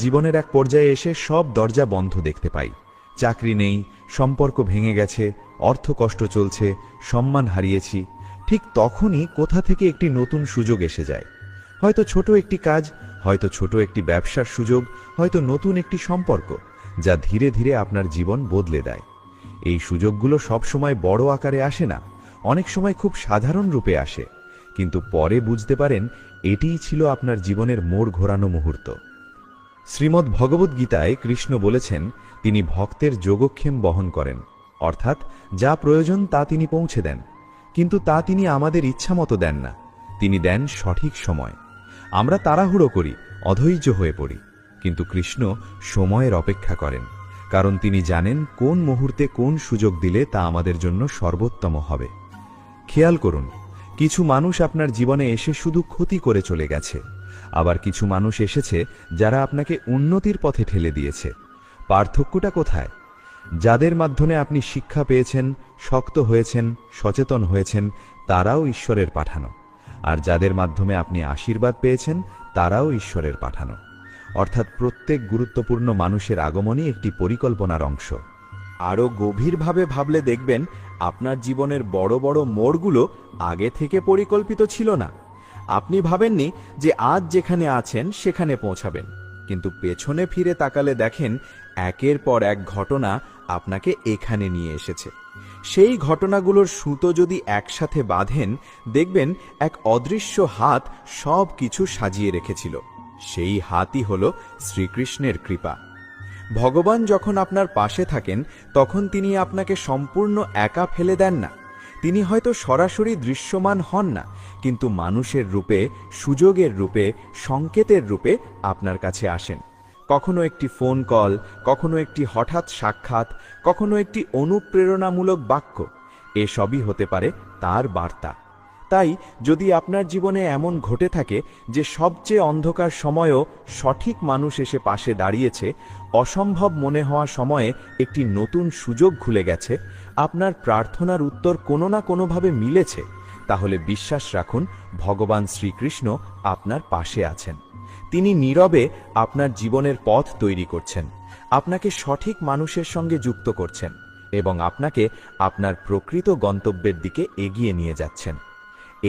জীবনের এক পর্যায়ে এসে সব দরজা বন্ধ দেখতে পাই। চাকরি নেই, সম্পর্ক ভেঙে গেছে, অর্থ কষ্ট চলছে, সম্মান হারিয়েছি। ঠিক তখনই কোথা থেকে একটি নতুন সুযোগ এসে যায়। হয়তো ছোট একটি কাজ, হয়তো ছোট একটি ব্যবসার সুযোগ, হয়তো নতুন একটি সম্পর্ক, যা ধীরে ধীরে আপনার জীবন বদলে দেয়। এই সুযোগগুলো সবসময় বড় আকারে আসে না, অনেক সময় খুব সাধারণ রূপে আসে, কিন্তু পরে বুঝতে পারেন এটিই ছিল আপনার জীবনের মোড় ঘোরানো মুহূর্ত। শ্রীমদ্ ভগবদ্গীতায় কৃষ্ণ বলেছেন, তিনি ভক্তের যোগক্ষেম বহন করেন, অর্থাৎ যা প্রয়োজন তা তিনি পৌঁছে দেন, কিন্তু তা তিনি আমাদের ইচ্ছামতো দেন না, তিনি দেন সঠিক সময়। আমরা তাড়াহুড়ো করি, অধৈর্য হয়ে পড়ি, কিন্তু কৃষ্ণ সময়ের অপেক্ষা করেন, কারণ তিনি জানেন কোন মুহূর্তে কোন সুযোগ দিলে তা আমাদের জন্য সর্বোত্তম হবে। খেয়াল করুন, কিছু মানুষ আপনার জীবনে এসে শুধু ক্ষতি করে চলে গেছে, আবার কিছু মানুষ এসেছে যারা আপনাকে উন্নতির পথে ঠেলে দিয়েছে। পার্থক্যটা কোথায়? যাদের মাধ্যমে আপনি শিক্ষা পেয়েছেন, শক্ত হয়েছেন, সচেতন হয়েছেন, তারাও ঈশ্বরের পাঠানো, আর যাদের মাধ্যমে আপনি আশীর্বাদ পেয়েছেন, তারাও ঈশ্বরের পাঠানো। অর্থাৎ প্রত্যেক গুরুত্বপূর্ণ মানুষের আগমনই একটি পরিকল্পনার অংশ। আরও গভীরভাবে ভাবলে দেখবেন আপনার জীবনের বড় বড় মোড়গুলো আগে থেকে পরিকল্পিত ছিল না। আপনি ভাবেননি যে আজ যেখানে আছেন সেখানে পৌঁছাবেন, কিন্তু পেছনে ফিরে তাকালে দেখেন একের পর এক ঘটনা আপনাকে এখানে নিয়ে এসেছে। সেই ঘটনাগুলোর সুতো যদি একসাথে বাঁধেন, দেখবেন এক অদৃশ্য হাত সব কিছু সাজিয়ে রেখেছিল। সেই হাতই হলো শ্রীকৃষ্ণের কৃপা। ভগবান যখন আপনার পাশে থাকেন, তখন তিনি আপনাকে সম্পূর্ণ একা ফেলে দেন না। তিনি হয়তো সরাসরি দৃশ্যমান হন না, কিন্তু মানুষের রূপে, সুযোগের রূপে, সংকেতের রূপে আপনার কাছে আসেন। কখনো একটি ফোন কল, কখনো একটি হঠাৎ সাক্ষাৎ, কখনো একটি অনুপ্রেরণামূলক বাক্য, এসবই হতে পারে তার বার্তা। তাই যদি আপনার জীবনে এমন ঘটে থাকে যে সবচেয়ে অন্ধকার সময়েও সঠিক মানুষ এসে পাশে দাঁড়িয়েছে, অসম্ভব মনে হওয়া সময়ে একটি নতুন সুযোগ খুলে গেছে, আপনার প্রার্থনার উত্তর কোনো না কোনোভাবে মিলেছে, তাহলে বিশ্বাস রাখুন, ভগবান শ্রীকৃষ্ণ আপনার পাশে আছেন। তিনি নীরবে আপনার জীবনের পথ তৈরি করছেন, আপনাকে সঠিক মানুষের সঙ্গে যুক্ত করছেন এবং আপনাকে আপনার প্রকৃত গন্তব্যের দিকে এগিয়ে নিয়ে যাচ্ছেন।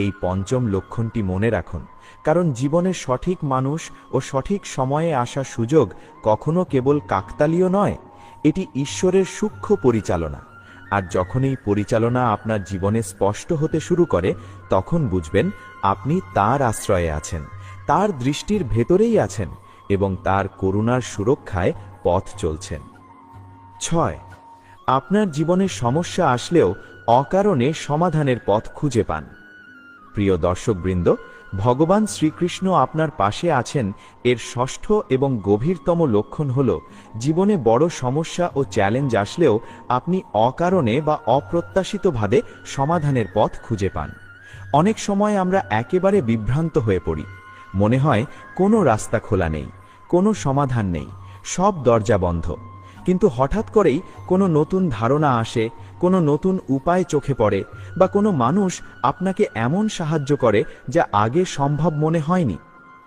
এই পঞ্চম লক্ষণটি মনে রাখুন, কারণ জীবনে সঠিক মানুষ ও সঠিক সময়ে আসা সুযোগ কখনো কেবল কাকতালীয় নয়, এটি ঈশ্বরের সূক্ষ্ম পরিচালনা। আর যখন এই পরিচালনা আপনার জীবনে স্পষ্ট হতে শুরু করে, তখন বুঝবেন আপনি তার আশ্রয়ে আছেন, তার দৃষ্টির ভেতরেই আছেন এবং তার করুণার সুরক্ষায় পথ চলছেন। 6. আপনার জীবনে সমস্যা আসলেও অকারণে সমাধানের পথ খুঁজে পান। প্রিয় দর্শকবৃন্দ, ভগবান শ্রীকৃষ্ণ আপনার পাশে আছেন এর ষষ্ঠ এবং গভীরতম লক্ষণ হল, জীবনে বড় সমস্যা ও চ্যালেঞ্জ আসলেও আপনি অকারণে বা অপ্রত্যাশিতভাবে সমাধানের পথ খুঁজে পান। অনেক সময় আমরা একেবারে বিভ্রান্ত হয়ে পড়ি, মনে হয় কোনো রাস্তা খোলা নেই, কোনো সমাধান নেই, সব দরজা বন্ধ। কিন্তু হঠাৎ করেই কোনো নতুন ধারণা আসে, কোনো নতুন উপায় চোখে পড়ে, বা কোনো মানুষ আপনাকে এমন সাহায্য করে যা আগে সম্ভব মনে হয়নি।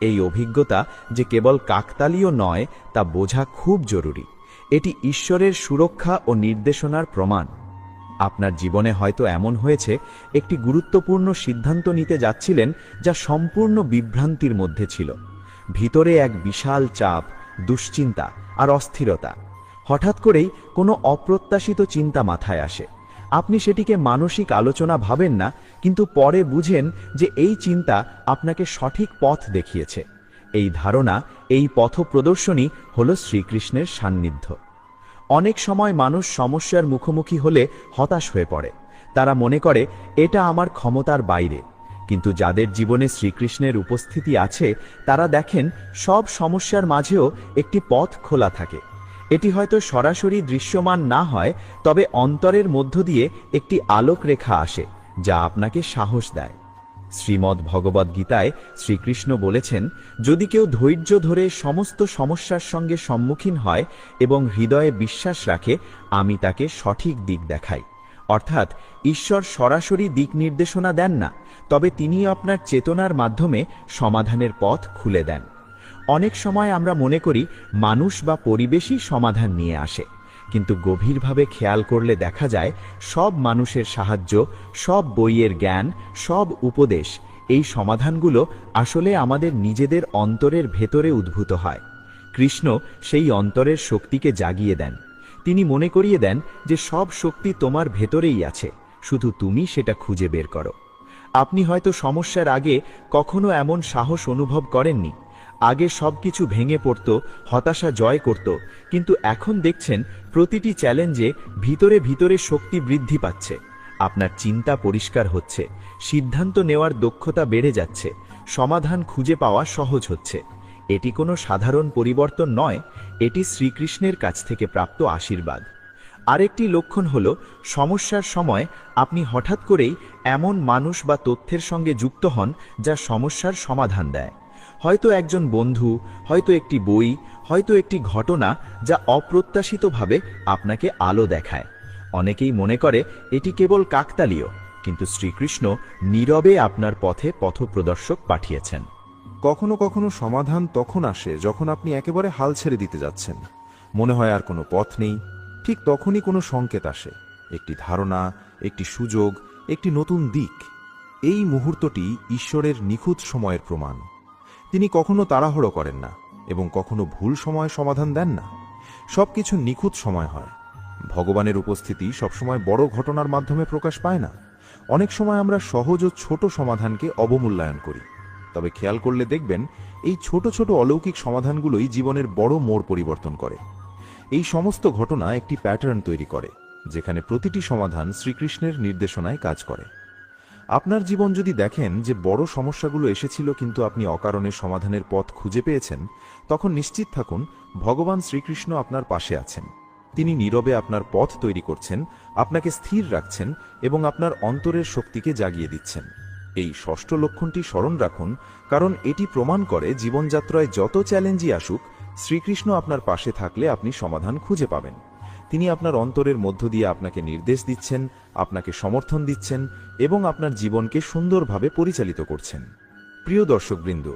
এই অভিজ্ঞতা যে কেবল কাকতালীয় নয় তা বোঝা খুব জরুরি। এটি ঈশ্বরের সুরক্ষা ও নির্দেশনার প্রমাণ। আপনার জীবনে হয়তো এমন হয়েছে, একটি গুরুত্বপূর্ণ সিদ্ধান্ত নিতে যাচ্ছিলেন যা সম্পূর্ণ বিভ্রান্তির মধ্যে ছিল। ভিতরে এক বিশাল চাপ, দুশ্চিন্তা আর অস্থিরতা। হঠাৎ করেই কোনো অপ্রত্যাশিত চিন্তা মাথায় আসে। আপনি সেটিকে মানসিক আলোচনা ভাবেন না, কিন্তু পরে বুঝেন যে এই চিন্তা আপনাকে সঠিক পথ দেখিয়েছে। এই ধারণা, এই পথপ্রদর্শনী হল শ্রীকৃষ্ণের সান্নিধ্য। অনেক সময় মানুষ সমস্যার মুখোমুখি হলে হতাশ হয়ে পড়ে। তারা মনে করে এটা আমার ক্ষমতার বাইরে। কিন্তু যাদের জীবনে শ্রীকৃষ্ণের উপস্থিতি আছে, তারা দেখেন সব সমস্যার মাঝেও একটি পথ খোলা থাকে। এটি হয়তো সরাসরি দৃশ্যমান না হয়, তবে অন্তরের মধ্য দিয়ে একটি আলোক রেখা আসে যা আপনাকে সাহস দেয়। শ্রীমদ্ ভগবদ্গীতায় শ্রীকৃষ্ণ বলেছেন, যদি কেউ ধৈর্য ধরে সমস্ত সমস্যার সঙ্গে সম্মুখীন হয় এবং হৃদয়ে বিশ্বাস রাখে, আমি তাকে সঠিক দিক দেখাই। অর্থাৎ ঈশ্বর সরাসরি দিক নির্দেশনা দেন না, তবে তিনি আপনার চেতনার মাধ্যমে সমাধানের পথ খুলে দেন। অনেক সময় আমরা মনে করি মানুষ বা পরিবেশই সমাধান নিয়ে আসে, কিন্তু গভীরভাবে খেয়াল করলে দেখা যায় সব মানুষের সাহায্য, সব বইয়ের জ্ঞান, সব উপদেশ, এই সমাধানগুলো আসলে আমাদের নিজেদের অন্তরের ভেতরে উদ্ভূত হয়। কৃষ্ণ সেই অন্তরের শক্তিকে জাগিয়ে দেন। তিনি মনে করিয়ে দেন যে সব শক্তি তোমার ভেতরেই আছে, শুধু তুমি সেটা খুঁজে বের করো। আপনি হয়তো সমস্যার আগে কখনো এমন সাহস অনুভব করেননি। আগে সবকিছু ভেঙে পড়ত, হতাশা জয় করত, কিন্তু এখন দেখছেন প্রতিটি চ্যালেঞ্জে ভিতরে ভিতরে শক্তি বৃদ্ধি পাচ্ছে। আপনার চিন্তা পরিষ্কার হচ্ছে, সিদ্ধান্ত নেওয়ার দক্ষতা বেড়ে যাচ্ছে, সমাধান খুঁজে পাওয়া সহজ হচ্ছে। এটি কোনো সাধারণ পরিবর্তন নয়, এটি শ্রীকৃষ্ণের কাছ থেকে প্রাপ্ত আশীর্বাদ। আরেকটি লক্ষণ হলো সমস্যার সময় আপনি হঠাৎ করেই এমন মানুষ বা তথ্যের সঙ্গে যুক্ত হন যা সমস্যার সমাধান দেয়। হয়তো একজন বন্ধু, হয়তো একটি বই, হয়তো একটি ঘটনা যা অপ্রত্যাশিতভাবে আপনাকে আলো দেখায়। অনেকেই মনে করে এটি কেবল কাকতালীয়, কিন্তু শ্রীকৃষ্ণ নীরবে আপনার পথে পথপ্রদর্শক পাঠিয়েছেন। কখনো কখনো সমাধান তখন আসে যখন আপনি একেবারে হাল ছেড়ে দিতে যাচ্ছেন, মনে হয় আর কোনো পথ নেই। ঠিক তখনই কোনো সংকেত আসে, একটি ধারণা, একটি সুযোগ, একটি নতুন দিক। এই মুহূর্তটি ঈশ্বরের নিখুঁত সময়ের প্রমাণ। তিনি কখনো তাড়াহুড়ো করেন না এবং কখনো ভুল সময়ে সমাধান দেন না। সবকিছু নিখুঁত সময় হয়। ভগবানের উপস্থিতি সবসময় বড় ঘটনার মাধ্যমে প্রকাশ পায় না। অনেক সময় আমরা সহজ ও ছোট সমাধানকে অবমূল্যায়ন করি। তবে খেয়াল করলে দেখবেন এই ছোট ছোট অলৌকিক সমাধানগুলোই জীবনের বড় মোড় পরিবর্তন করে। এই সমস্ত ঘটনা একটি প্যাটার্ন তৈরি করে, যেখানে প্রতিটি সমাধান শ্রীকৃষ্ণের নির্দেশনায় কাজ করে। আপনার জীবন যদি দেখেন যে বড় সমস্যাগুলো এসেছিল কিন্তু আপনি অকারণে সমাধানের পথ খুঁজে পেয়েছেন, তখন নিশ্চিত থাকুন ভগবান শ্রীকৃষ্ণ আপনার পাশে আছেন। তিনি নীরবে আপনার পথ তৈরি করছেন, আপনাকে স্থির রাখছেন এবং আপনার অন্তরের শক্তিকে জাগিয়ে দিচ্ছেন। এই ষষ্ঠ লক্ষণটি স্মরণ রাখুন, কারণ এটি প্রমাণ করে জীবনযাত্রায় যত চ্যালেঞ্জই আসুক, শ্রীকৃষ্ণ আপনার পাশে থাকলে আপনি সমাধান খুঁজে পাবেন। তিনি আপনার অন্তরের মধ্য দিয়ে আপনাকে নির্দেশ দিচ্ছেন, আপনাকে সমর্থন দিচ্ছেন এবং আপনার জীবনকে সুন্দরভাবে পরিচালিত করছেন। প্রিয় দর্শকবৃন্দ,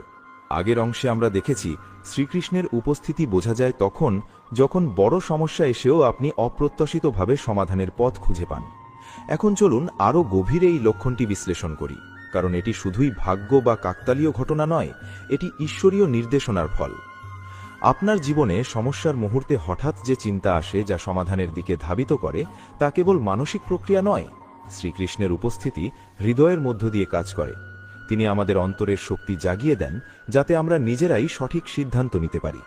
আগের অংশে আমরা দেখেছি শ্রীকৃষ্ণের উপস্থিতি বোঝা যায় তখন যখন বড় সমস্যা এসেও আপনি অপ্রত্যাশিতভাবে সমাধানের পথ খুঁজে পান। এখন চলুন আরও গভীরে এই লক্ষণটি বিশ্লেষণ করি, কারণ এটি শুধুই ভাগ্য বা কাকতালীয় ঘটনা নয়, এটি ঈশ্বরীয় নির্দেশনার ফল। আপনার জীবনে সমস্যার মুহূর্তে হঠাৎ যে চিন্তা আসে যা সমাধানের দিকে ধাবিত করে, তা কেবল মানসিক প্রক্রিয়া নয়, শ্রীকৃষ্ণের উপস্থিতি হৃদয়ের মধ্য দিয়ে কাজ করে। তিনি আমাদের অন্তরের শক্তি জাগিয়ে দেন, যাতে আমরা নিজেরাই সঠিক সিদ্ধান্ত নিতে পারি।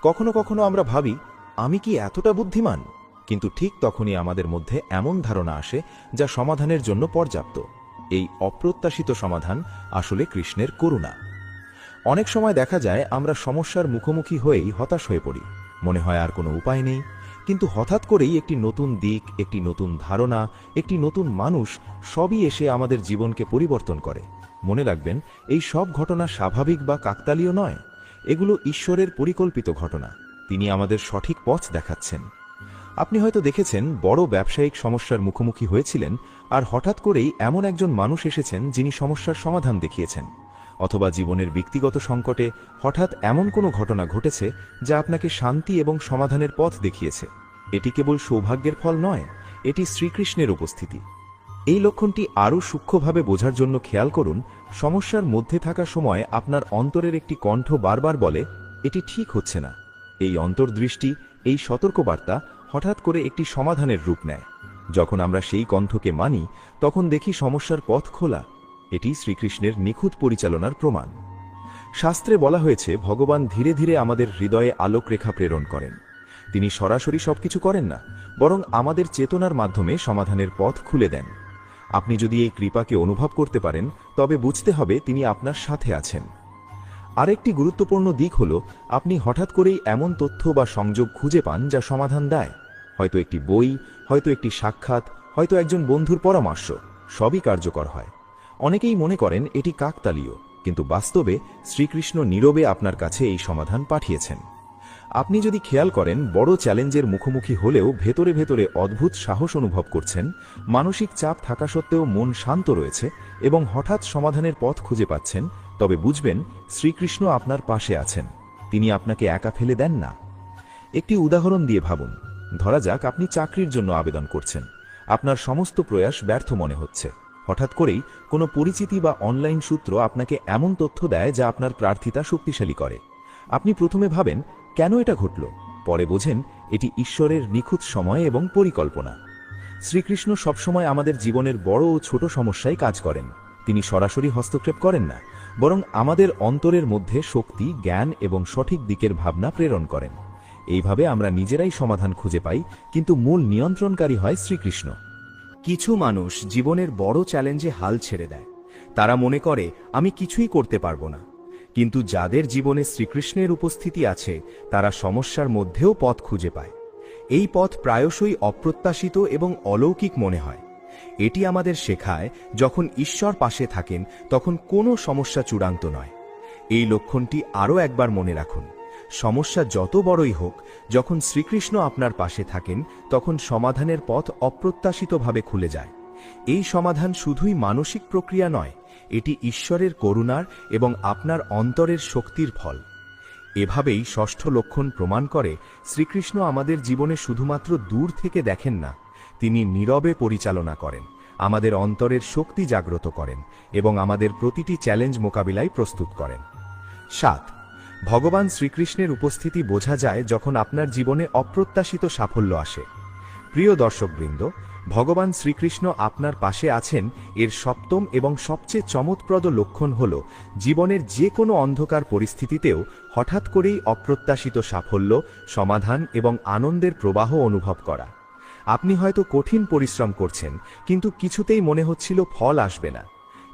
কখনো কখনো আমরা ভাবি, আমি কি এতটা বুদ্ধিমান? কিন্তু ঠিক তখনই আমাদের মধ্যে এমন ধারণা আসে যা সমাধানের জন্য পর্যাপ্ত। এই অপ্রত্যাশিত সমাধান আসলে কৃষ্ণের করুণা। অনেক সময় দেখা যায় আমরা সমস্যার মুখোমুখি হয়েই হতাশ হয়ে পড়ি, মনে হয় আর কোনো উপায় নেই। কিন্তু হঠাৎ করেই একটি নতুন দিক, একটি নতুন ধারণা, একটি নতুন মানুষ সবই এসে আমাদের জীবনকে পরিবর্তন করে। মনে রাখবেন, এই সব ঘটনা স্বাভাবিক বা কাকতালীয় নয়, এগুলো ঈশ্বরের পরিকল্পিত ঘটনা। তিনি আমাদের সঠিক পথ দেখাচ্ছেন। আপনি হয়তো দেখেছেন বড় ব্যবসায়িক সমস্যার মুখোমুখি হয়েছিলেন, আর হঠাৎ করেই এমন একজন মানুষ এসেছেন যিনি সমস্যার সমাধান দেখিয়েছেন। অথবা জীবনের ব্যক্তিগত সংকটে হঠাৎ এমন কোনো ঘটনা ঘটেছে যা আপনাকে শান্তি এবং সমাধানের পথ দেখিয়েছে। এটি কেবল সৌভাগ্যের ফল নয়, এটি শ্রীকৃষ্ণের উপস্থিতি। এই লক্ষণটি আরও সূক্ষ্মভাবে বোঝার জন্য খেয়াল করুন, সমস্যার মধ্যে থাকা সময় আপনার অন্তরের একটি কণ্ঠ বারবার বলে, এটি ঠিক হচ্ছে না। এই অন্তর্দৃষ্টি, এই সতর্কবার্তা হঠাৎ করে একটি সমাধানের রূপ নেয়। যখন আমরা সেই কণ্ঠকে মানি, তখন দেখি সমস্যার পথ খোলা। এটি শ্রীকৃষ্ণের নিখুঁত পরিচালনার প্রমাণ। শাস্ত্রে বলা হয়েছে ভগবান ধীরে ধীরে আমাদের হৃদয়ে আলোকরেখা প্রেরণ করেন। তিনি সরাসরি সবকিছু করেন না, বরং আমাদের চেতনার মাধ্যমে সমাধানের পথ খুলে দেন। আপনি যদি এই কৃপাকে অনুভব করতে পারেন, তবে বুঝতে হবে তিনি আপনার সাথে আছেন। আরেকটি গুরুত্বপূর্ণ দিক হল, আপনি হঠাৎ করেই এমন তথ্য বা সংযোগ খুঁজে পান যা সমাধান দেয়। হয়তো একটি বই, হয়তো একটি সাক্ষাৎ, হয়তো একজন বন্ধুর পরামর্শ, সবই কার্যকর হয়। অনেকেই মনে করেন এটি কাকতালীয়, কিন্তু বাস্তবে শ্রীকৃষ্ণ নীরবে আপনার কাছে এই সমাধান পাঠিয়েছেন। আপনি যদি খেয়াল করেন, বড় চ্যালেঞ্জের মুখোমুখি হলেও ভেতরে ভেতরে অদ্ভুত সাহস অনুভব করছেন, মানসিক চাপ থাকা সত্ত্বেও মন শান্ত রয়েছে এবং হঠাৎ সমাধানের পথ খুঁজে পাচ্ছেন, তবে বুঝবেন শ্রীকৃষ্ণ আপনার পাশে আছেন। তিনি আপনাকে একা ফেলে দেন না। একটি উদাহরণ দিয়ে ভাবুন। ধরা যাক আপনি চাকরির জন্য আবেদন করছেন। আপনার সমস্ত প্রয়াস ব্যর্থ মনে হচ্ছে। হঠাৎ করেই কোনো পরিচিতি বা অনলাইন সূত্র আপনাকে এমন তথ্য দেয় যা আপনার প্রার্থিতা শক্তিশালী করে। আপনি প্রথমে ভাবেন, কেন এটা ঘটল? পরে বোঝেন, এটি ঈশ্বরের নিখুঁত সময় এবং পরিকল্পনা। শ্রীকৃষ্ণ সবসময় আমাদের জীবনের বড় ও ছোট সমস্যায় কাজ করেন। তিনি সরাসরি হস্তক্ষেপ করেন না, বরং আমাদের অন্তরের মধ্যে শক্তি, জ্ঞান এবং সঠিক দিকের ভাবনা প্রেরণ করেন। এইভাবে আমরা নিজেরাই সমাধান খুঁজে পাই, কিন্তু মূল নিয়ন্ত্রণকারী হয় শ্রীকৃষ্ণ। কিছু মানুষ জীবনের বড় চ্যালেঞ্জে হাল ছেড়ে দেয়। তারা মনে করে, আমি কিছুই করতে পারবো না। কিন্তু যাদের জীবনে শ্রীকৃষ্ণের উপস্থিতি আছে, তারা সমস্যার মধ্যেও পথ খুঁজে পায়। এই পথ প্রায়শই অপ্রত্যাশিত এবং অলৌকিক মনে হয়। এটি আমাদের শেখায়, যখন ঈশ্বর পাশে থাকেন তখন কোনো সমস্যা চূড়ান্ত নয়। এই লক্ষণটি আরও একবার মনে রাখুন। সমস্যা যত বড়ই হোক, যখন শ্রীকৃষ্ণ আপনার পাশে থাকেন তখন সমাধানের পথ অপ্রত্যাশিতভাবে খুলে যায়। এই সমাধান শুধুই মানসিক প্রক্রিয়া নয়, এটি ঈশ্বরের করুণার এবং আপনার অন্তরের শক্তির ফল। এভাবেই ষষ্ঠ লক্ষণ প্রমাণ করে, শ্রীকৃষ্ণ আমাদের জীবনে শুধুমাত্র দূর থেকে দেখেন না, তিনি নীরবে পরিচালনা করেন, আমাদের অন্তরের শক্তি জাগ্রত করেন এবং আমাদের প্রতিটি চ্যালেঞ্জ মোকাবিলায় প্রস্তুত করেন। 7. ভগবান শ্রীকৃষ্ণের উপস্থিতি বোঝা যায় যখন আপনার জীবনে অপ্রত্যাশিত সাফল্য আসে। প্রিয় দর্শকবৃন্দ, ভগবান শ্রীকৃষ্ণ আপনার পাশে আছেন এর সপ্তম এবং সবচেয়ে চমৎপ্রদ লক্ষণ হল জীবনের যে কোনো অন্ধকার পরিস্থিতিতেও হঠাৎ করেই অপ্রত্যাশিত সাফল্য, সমাধান এবং আনন্দের প্রবাহ অনুভব করা। আপনি হয়তো কঠিন পরিশ্রম করছেন, কিন্তু কিছুতেই মনে হচ্ছিল ফল আসবে না।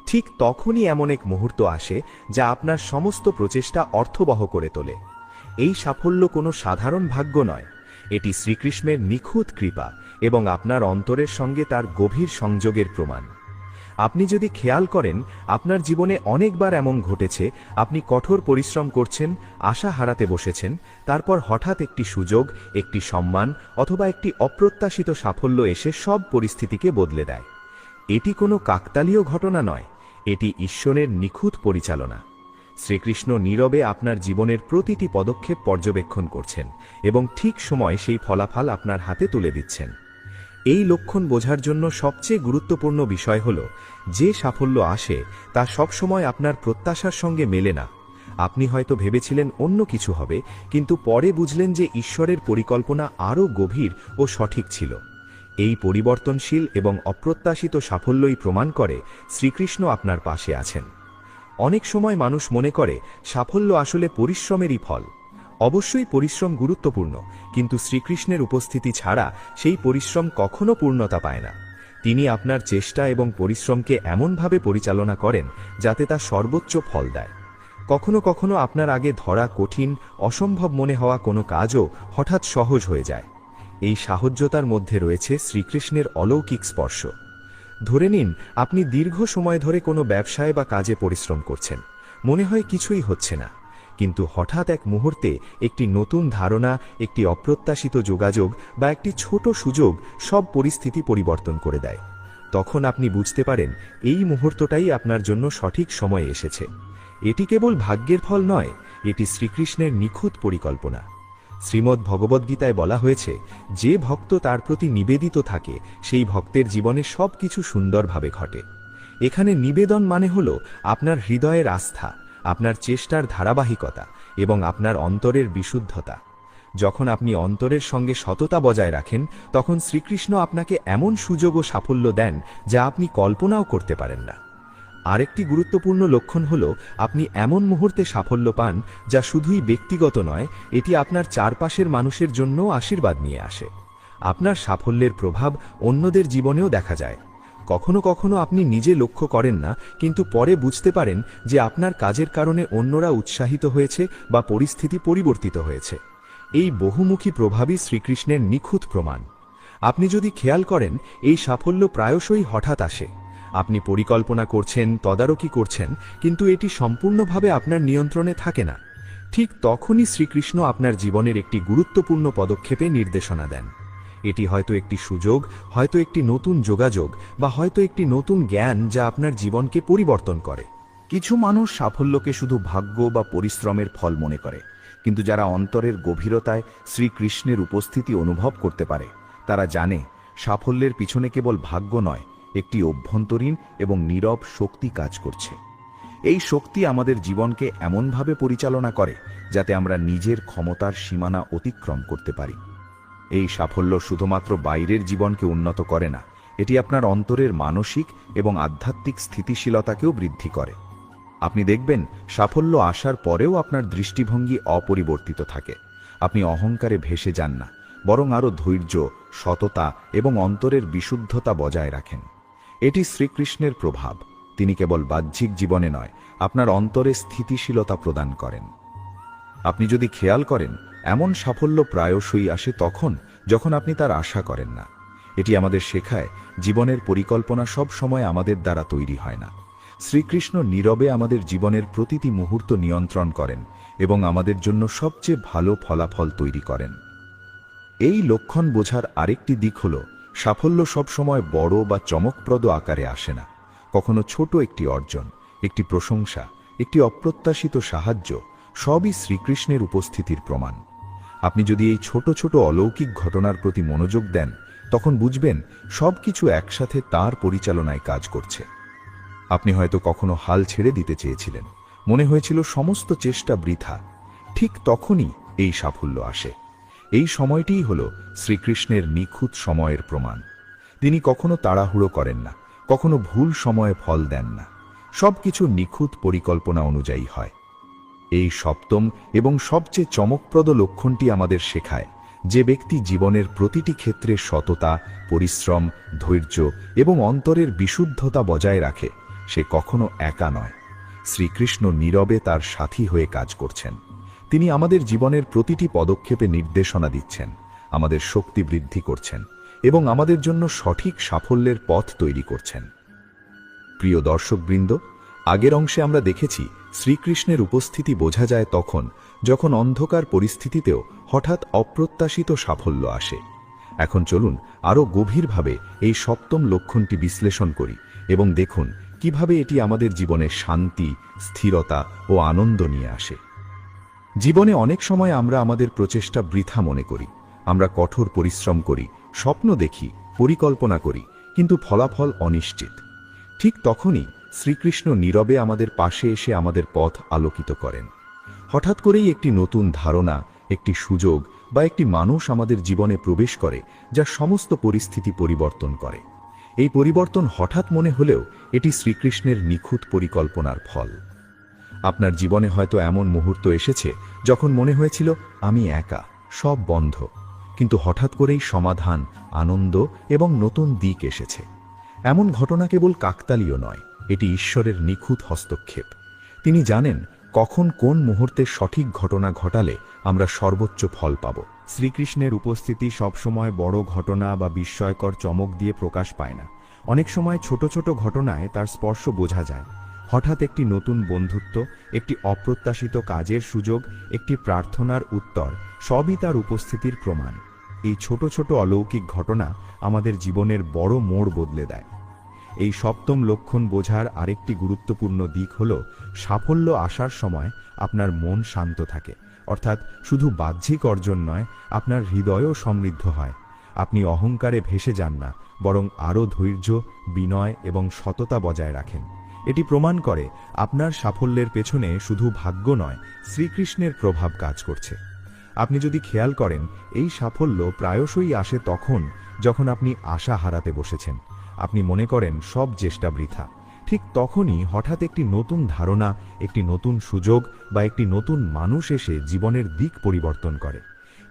ঠিক তখনই এমন এক মুহূর্ত আসে যা আপনার সমস্ত প্রচেষ্টা অর্থবহ করে তোলে। এই সাফল্য কোনো সাধারণ ভাগ্য নয়, এটি শ্রীকৃষ্ণের নিখুঁত কৃপা এবং আপনার অন্তরের সঙ্গে তার গভীর সংযোগের প্রমাণ। আপনি যদি খেয়াল করেন, আপনার জীবনে অনেকবার এমন ঘটেছে, আপনি কঠোর পরিশ্রম করছেন, আশা হারাতে বসেছেন, তারপর হঠাৎ একটি সুযোগ, একটি সম্মান অথবা একটি অপ্রত্যাশিত সাফল্য এসে সব পরিস্থিতিকে বদলে দেয়। এটি কোনো কাকতালীয় ঘটনা নয়, এটি ঈশ্বরের নিখুঁত পরিচালনা। শ্রীকৃষ্ণ নীরবে আপনার জীবনের প্রতিটি পদক্ষেপ পর্যবেক্ষণ করছেন এবং ঠিক সময় সেই ফলাফল আপনার হাতে তুলে দিচ্ছেন। এই লক্ষণ বোঝার জন্য সবচেয়ে গুরুত্বপূর্ণ বিষয় হল, যে সাফল্য আসে তা সবসময় আপনার প্রত্যাশার সঙ্গে মেলে না। আপনি হয়তো ভেবেছিলেন অন্য কিছু হবে, কিন্তু পরে বুঝলেন যে ঈশ্বরের পরিকল্পনা আরও গভীর ও সঠিক ছিল। এই পরিবর্তনশীল এবং অপ্রত্যাশিত সাফল্যই প্রমাণ করে শ্রীকৃষ্ণ আপনার পাশে আছেন। অনেক সময় মানুষ মনে করে সাফল্য আসলে পরিশ্রমেরই ফল। অবশ্যই পরিশ্রম গুরুত্বপূর্ণ, কিন্তু শ্রীকৃষ্ণের উপস্থিতি ছাড়া সেই পরিশ্রম কখনো পূর্ণতা পায় না। তিনি আপনার চেষ্টা এবং পরিশ্রমকে এমনভাবে পরিচালনা করেন যাতে তা সর্বোচ্চ ফল দেয়। কখনো কখনো আপনার আগে ধরা কঠিন, অসম্ভব মনে হওয়া কোনো কাজও হঠাৎ সহজ হয়ে যায়। এই সাহয্যতার মধ্যে রয়েছে শ্রীকৃষ্ণের অলৌকিক স্পর্শ। ধরে নিন, আপনি দীর্ঘ সময় ধরে কোনো ব্যবসায় বা কাজে পরিশ্রম করছেন, মনে হয় কিছুই হচ্ছে না, কিন্তু হঠাৎ এক মুহূর্তে একটি নতুন ধারণা, একটি অপ্রত্যাশিত যোগাযোগ বা একটি ছোট সুযোগ সব পরিস্থিতি পরিবর্তন করে দেয়। তখন আপনি বুঝতে পারেন, এই মুহূর্তটাই আপনার জন্য সঠিক সময় এসেছে। এটি কেবল ভাগ্যের ফল নয়, এটি শ্রীকৃষ্ণের নিখুঁত পরিকল্পনা। শ্রীমদ্ ভগবদ্গীতায় বলা হয়েছে, যে ভক্ত তার প্রতি নিবেদিত থাকে সেই ভক্তের জীবনে সব কিছু সুন্দরভাবে ঘটে। এখানে নিবেদন মানে হল আপনার হৃদয়ের আস্থা, আপনার চেষ্টার ধারাবাহিকতা এবং আপনার অন্তরের বিশুদ্ধতা। যখন আপনি অন্তরের সঙ্গে সততা বজায় রাখেন, তখন শ্রীকৃষ্ণ আপনাকে এমন সুযোগ ও সাফল্য দেন যা আপনি কল্পনাও করতে পারেন না। আরেকটি গুরুত্বপূর্ণ লক্ষণ হল, আপনি এমন মুহূর্তে সাফল্য পান যা শুধুই ব্যক্তিগত নয়, এটি আপনার চারপাশের মানুষের জন্য আশীর্বাদ নিয়ে আসে। আপনার সাফল্যের প্রভাব অন্যদের জীবনেও দেখা যায়। কখনো কখনো আপনি নিজে লক্ষ্য করেন না, কিন্তু পরে বুঝতে পারেন যে আপনার কাজের কারণে অন্যরা উৎসাহিত হয়েছে বা পরিস্থিতি পরিবর্তিত হয়েছে। এই বহুমুখী প্রভাবই শ্রীকৃষ্ণের নিখুঁত প্রমাণ। আপনি যদি খেয়াল করেন, এই সাফল্য প্রায়শই হঠাৎ আসে। আপনি পরিকল্পনা করছেন, তদারকি করছেন, কিন্তু এটি সম্পূর্ণভাবে আপনার নিয়ন্ত্রণে থাকে না। ঠিক তখনই শ্রীকৃষ্ণ আপনার জীবনের একটি গুরুত্বপূর্ণ পদক্ষেপে নির্দেশনা দেন। এটি হয়তো একটি সুযোগ, হয়তো একটি নতুন যোগাযোগ, বা হয়তো একটি নতুন জ্ঞান যা আপনার জীবনকে পরিবর্তন করে। কিছু মানুষ সাফল্যকে শুধু ভাগ্য বা পরিশ্রমের ফল মনে করে, কিন্তু যারা অন্তরের গভীরতায় শ্রীকৃষ্ণের উপস্থিতি অনুভব করতে পারে তারা জানে সাফল্যের পিছনে কেবল ভাগ্য নয়, একটি অভ্যন্তরীণ এবং নীরব শক্তি কাজ করছে। এই শক্তি আমাদের জীবনকে এমনভাবে পরিচালনা করে যাতে আমরা নিজের ক্ষমতার সীমানা অতিক্রম করতে পারি। এই সাফল্য শুধুমাত্র বাইরের জীবনকে উন্নত করে না, এটি আপনার অন্তরের মানসিক এবং আধ্যাত্মিক স্থিতিশীলতাকেও বৃদ্ধি করে। আপনি দেখবেন সাফল্য আসার পরেও আপনার দৃষ্টিভঙ্গি অপরিবর্তিত থাকে। আপনি অহংকারে ভেসে যান না, বরং আরও ধৈর্য, সততা এবং অন্তরের বিশুদ্ধতা বজায় রাখেন। এটি শ্রীকৃষ্ণের প্রভাব। তিনি কেবল বাহ্যিক জীবনে নয়, আপনার অন্তরে স্থিতিশীলতা প্রদান করেন। আপনি যদি খেয়াল করেন, এমন সাফল্য প্রায়শই আসে তখন যখন আপনি তার আশা করেন না। এটি আমাদের শেখায় জীবনের পরিকল্পনা সব সময় আমাদের দ্বারা তৈরি হয় না। শ্রীকৃষ্ণ নীরবে আমাদের জীবনের প্রতিটি মুহূর্ত নিয়ন্ত্রণ করেন এবং আমাদের জন্য সবচেয়ে ভালো ফলাফল তৈরি করেন। এই লক্ষণ বোঝার আরেকটি দিক হল, সাফল্য সবসময় বড় বা চমকপ্রদ আকারে আসে না। কখনো ছোট একটি অর্জন, একটি প্রশংসা, একটি অপ্রত্যাশিত সাহায্য, সবই শ্রীকৃষ্ণের উপস্থিতির প্রমাণ। আপনি যদি এই ছোট ছোট অলৌকিক ঘটনার প্রতি মনোযোগ দেন, তখন বুঝবেন সবকিছু একসাথে তার পরিচালনায় কাজ করছে। আপনি হয়তো কখনো হাল ছেড়ে দিতে চেয়েছিলেন, মনে হয়েছিল সমস্ত চেষ্টা বৃথা। ঠিক তখনই এই সাফল্য আসে। এই সময়টিই হল শ্রীকৃষ্ণের নিখুঁত সময়ের প্রমাণ। তিনি কখনো তাড়াহুড়ো করেন না, কখনো ভুল সময়ে ফল দেন না। সবকিছু নিখুঁত পরিকল্পনা অনুযায়ী হয়। এই সপ্তম এবং সবচেয়ে চমকপ্রদ লক্ষণটি আমাদের শেখায়, যে ব্যক্তি জীবনের প্রতিটি ক্ষেত্রে সততা, পরিশ্রম, ধৈর্য এবং অন্তরের বিশুদ্ধতা বজায় রাখে, সে কখনো একা নয়। শ্রীকৃষ্ণ নীরবে তার সাথী হয়ে কাজ করছেন। তিনি আমাদের জীবনের প্রতিটি পদক্ষেপে নির্দেশনা দিচ্ছেন, আমাদের শক্তি বৃদ্ধি করছেন এবং আমাদের জন্য সঠিক সাফল্যের পথ তৈরি করছেন। প্রিয় দর্শকবৃন্দ, আগের অংশে আমরা দেখেছি শ্রীকৃষ্ণের উপস্থিতি বোঝা যায় তখন যখন অন্ধকার পরিস্থিতিতেও হঠাৎ অপ্রত্যাশিত সাফল্য আসে। এখন চলুন আরও গভীরভাবে এই সপ্তম লক্ষণটি বিশ্লেষণ করি এবং দেখুন কিভাবে এটি আমাদের জীবনে শান্তি, স্থিরতা ও আনন্দ নিয়ে আসে। জীবনে অনেক সময় আমরা আমাদের প্রচেষ্টা বৃথা মনে করি। আমরা কঠোর পরিশ্রম করি, স্বপ্ন দেখি, পরিকল্পনা করি, কিন্তু ফলাফল অনিশ্চিত। ঠিক তখনই শ্রীকৃষ্ণ নীরবে আমাদের পাশে এসে আমাদের পথ আলোকিত করেন। হঠাৎ করেই একটি নতুন ধারণা, একটি সুযোগ বা একটি মানুষ আমাদের জীবনে প্রবেশ করে, যা সমস্ত পরিস্থিতি পরিবর্তন করে। এই পরিবর্তন হঠাৎ মনে হলেও এটি শ্রীকৃষ্ণের নিখুঁত পরিকল্পনার ফল। আপনার জীবনে হয়তো এমন মুহূর্ত এসেছে যখন মনে হয়েছিল আমি একা, সব বন্ধ, কিন্তু হঠাৎ করেই সমাধান, আনন্দ এবং নতুন দিক এসেছে। এমন ঘটনা কেবল কাকতালীয় নয়, এটি ঈশ্বরের নিখুঁত হস্তক্ষেপ। তিনি জানেন কখন কোন মুহূর্তে সঠিক ঘটনা ঘটালে আমরা সর্বোচ্চ ফল পাব। শ্রীকৃষ্ণের উপস্থিতি সবসময় বড় ঘটনা বা বিস্ময়কর চমক দিয়ে প্রকাশ পায় না। অনেক সময় ছোট ছোট ঘটনায় তার স্পর্শ বোঝা যায়। হঠাৎ একটি নতুন বন্ধুত্ব, একটি অপ্রত্যাশিত কাজের সুযোগ, একটি প্রার্থনার উত্তর, সবই তার উপস্থিতির প্রমাণ। এই ছোট ছোট অলৌকিক ঘটনা আমাদের জীবনের বড় মোড় বদলে দেয়। এই সপ্তম লক্ষণ বোঝার আরেকটি গুরুত্বপূর্ণ দিক হল, সাফল্য আসার সময় আপনার মন শান্ত থাকে। অর্থাৎ শুধু বাহ্যিক অর্জন নয়, আপনার হৃদয়ও সমৃদ্ধ হয়। আপনি অহংকারে ভেসে যান না, বরং আরও ধৈর্য, বিনয় এবং সততা বজায় রাখেন। এটি প্রমাণ করে আপনার সাফল্যের পেছনে শুধু ভাগ্য নয়, শ্রীকৃষ্ণের প্রভাব কাজ করছে। আপনি যদি খেয়াল করেন, এই সাফল্য প্রায়শই আসে তখন যখন আপনি আশা হারাতে বসেছেন। আপনি মনে করেন সব চেষ্টা বৃথা। ঠিক তখনই হঠাৎ একটি নতুন ধারণা, একটি নতুন সুযোগ বা একটি নতুন মানুষ এসে জীবনের দিক পরিবর্তন করে।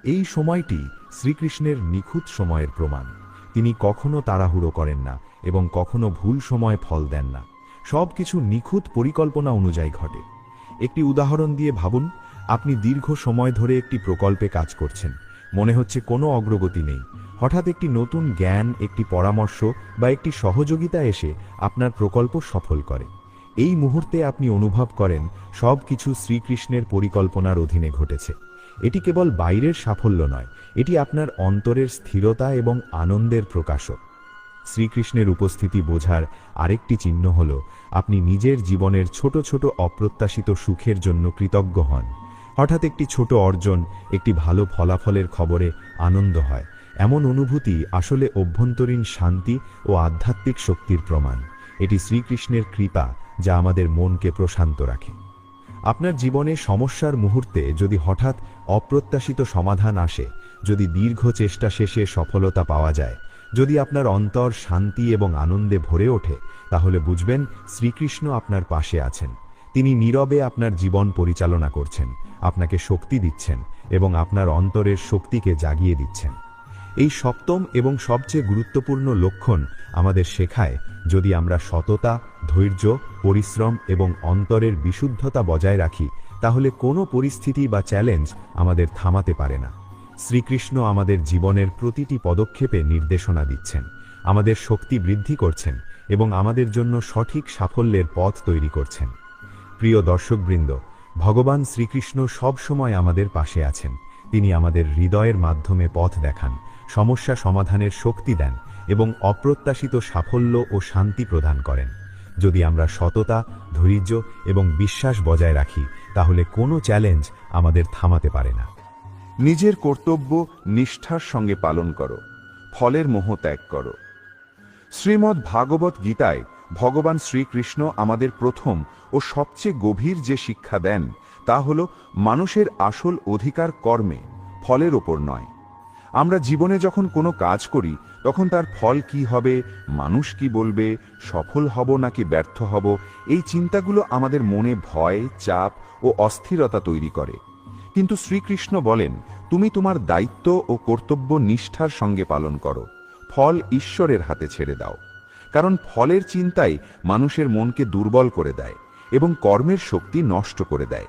এই সময়টি শ্রীকৃষ্ণের নিখুঁত সময়ের প্রমাণ। তিনি কখনো তাড়াহুড়ো করেন না এবং কখনো ভুল সময়ে ফল দেন না। সব কিছু নিখুঁত পরিকল্পনা অনুযায়ী ঘটে। একটি উদাহরণ দিয়ে ভাবুন, আপনি দীর্ঘ সময় ধরে একটি প্রকল্পে কাজ করছেন, মনে হচ্ছে কোনো অগ্রগতি নেই। হঠাৎ একটি নতুন জ্ঞান, একটি পরামর্শ বা একটি সহযোগিতা এসে আপনার প্রকল্প সফল করে। এই মুহূর্তে আপনি অনুভব করেন সব কিছু শ্রীকৃষ্ণের পরিকল্পনার অধীনে ঘটেছে। এটি কেবল বাইরের সাফল্য নয়, এটি আপনার অন্তরের স্থিরতা এবং আনন্দের প্রকাশক। শ্রীকৃষ্ণের উপস্থিতি বোঝার আরেকটি চিহ্ন হল, আপনি নিজের জীবনের ছোট ছোট অপ্রত্যাশিত সুখের জন্য কৃতজ্ঞ হন। হঠাৎ একটি ছোট অর্জন, একটি ভালো ফলাফলের খবরে আনন্দ হয়। এমন অনুভূতি আসলে অভ্যন্তরীণ শান্তি ও আধ্যাত্মিক শক্তির প্রমাণ। এটি শ্রীকৃষ্ণের কৃপা, যা আমাদের মনকে প্রশান্ত রাখে। আপনার জীবনে সমস্যার মুহূর্তে যদি হঠাৎ অপ্রত্যাশিত সমাধান আসে, যদি দীর্ঘ চেষ্টা শেষে সফলতা পাওয়া যায়, যদি আপনার অন্তর শান্তি এবং আনন্দে ভরে ওঠে, তাহলে বুঝবেন শ্রীকৃষ্ণ আপনার পাশে আছেন। তিনি নীরবে আপনার জীবন পরিচালনা করছেন, আপনাকে শক্তি দিচ্ছেন এবং আপনার অন্তরের শক্তিকে জাগিয়ে দিচ্ছেন। এই সপ্তম এবং সবচেয়ে গুরুত্বপূর্ণ লক্ষণ আমাদের শেখায়, যদি আমরা সততা, ধৈর্য, পরিশ্রম এবং অন্তরের বিশুদ্ধতা বজায় রাখি, তাহলে কোনো পরিস্থিতি বা চ্যালেঞ্জ আমাদের থামাতে পারে না। শ্রীকৃষ্ণ আমাদের জীবনের প্রতিটি পদক্ষেপে নির্দেশনা দিচ্ছেন, আমাদের শক্তি বৃদ্ধি করছেন এবং আমাদের জন্য সঠিক সাফল্যের পথ তৈরি করছেন। প্রিয় দর্শকবৃন্দ, ভগবান শ্রীকৃষ্ণ সব সময় আমাদের পাশে আছেন। তিনি আমাদের হৃদয়ের মাধ্যমে পথ দেখান, সমস্যা সমাধানের শক্তি দেন এবং অপ্রত্যাশিত সাফল্য ও শান্তি প্রদান করেন। যদি আমরা সততা, ধৈর্য এবং বিশ্বাস বজায় রাখি, তাহলে কোনো চ্যালেঞ্জ আমাদের থামাতে পারে না। নিজের কর্তব্য নিষ্ঠার সঙ্গে পালন করো, ফলের মোহ ত্যাগ করো। শ্রীমদ্ ভাগবত গীতায় ভগবান শ্রীকৃষ্ণ আমাদের প্রথম ও সবচেয়ে গভীর যে শিক্ষা দেন, তা হল মানুষের আসল অধিকার কর্মে, ফলের ওপর নয়। আমরা জীবনে যখন কোনো কাজ করি, তখন তার ফল কি হবে, মানুষ কি বলবে, সফল হব নাকি ব্যর্থ হব, এই চিন্তাগুলো আমাদের মনে ভয়, চাপ ও অস্থিরতা তৈরি করে। কিন্তু শ্রীকৃষ্ণ বলেন, তুমি তোমার দায়িত্ব ও কর্তব্য নিষ্ঠার সঙ্গে পালন করো, ফল ঈশ্বরের হাতে ছেড়ে দাও। কারণ ফলের চিন্তাই মানুষের মনকে দুর্বল করে দেয় এবং কর্মের শক্তি নষ্ট করে দেয়।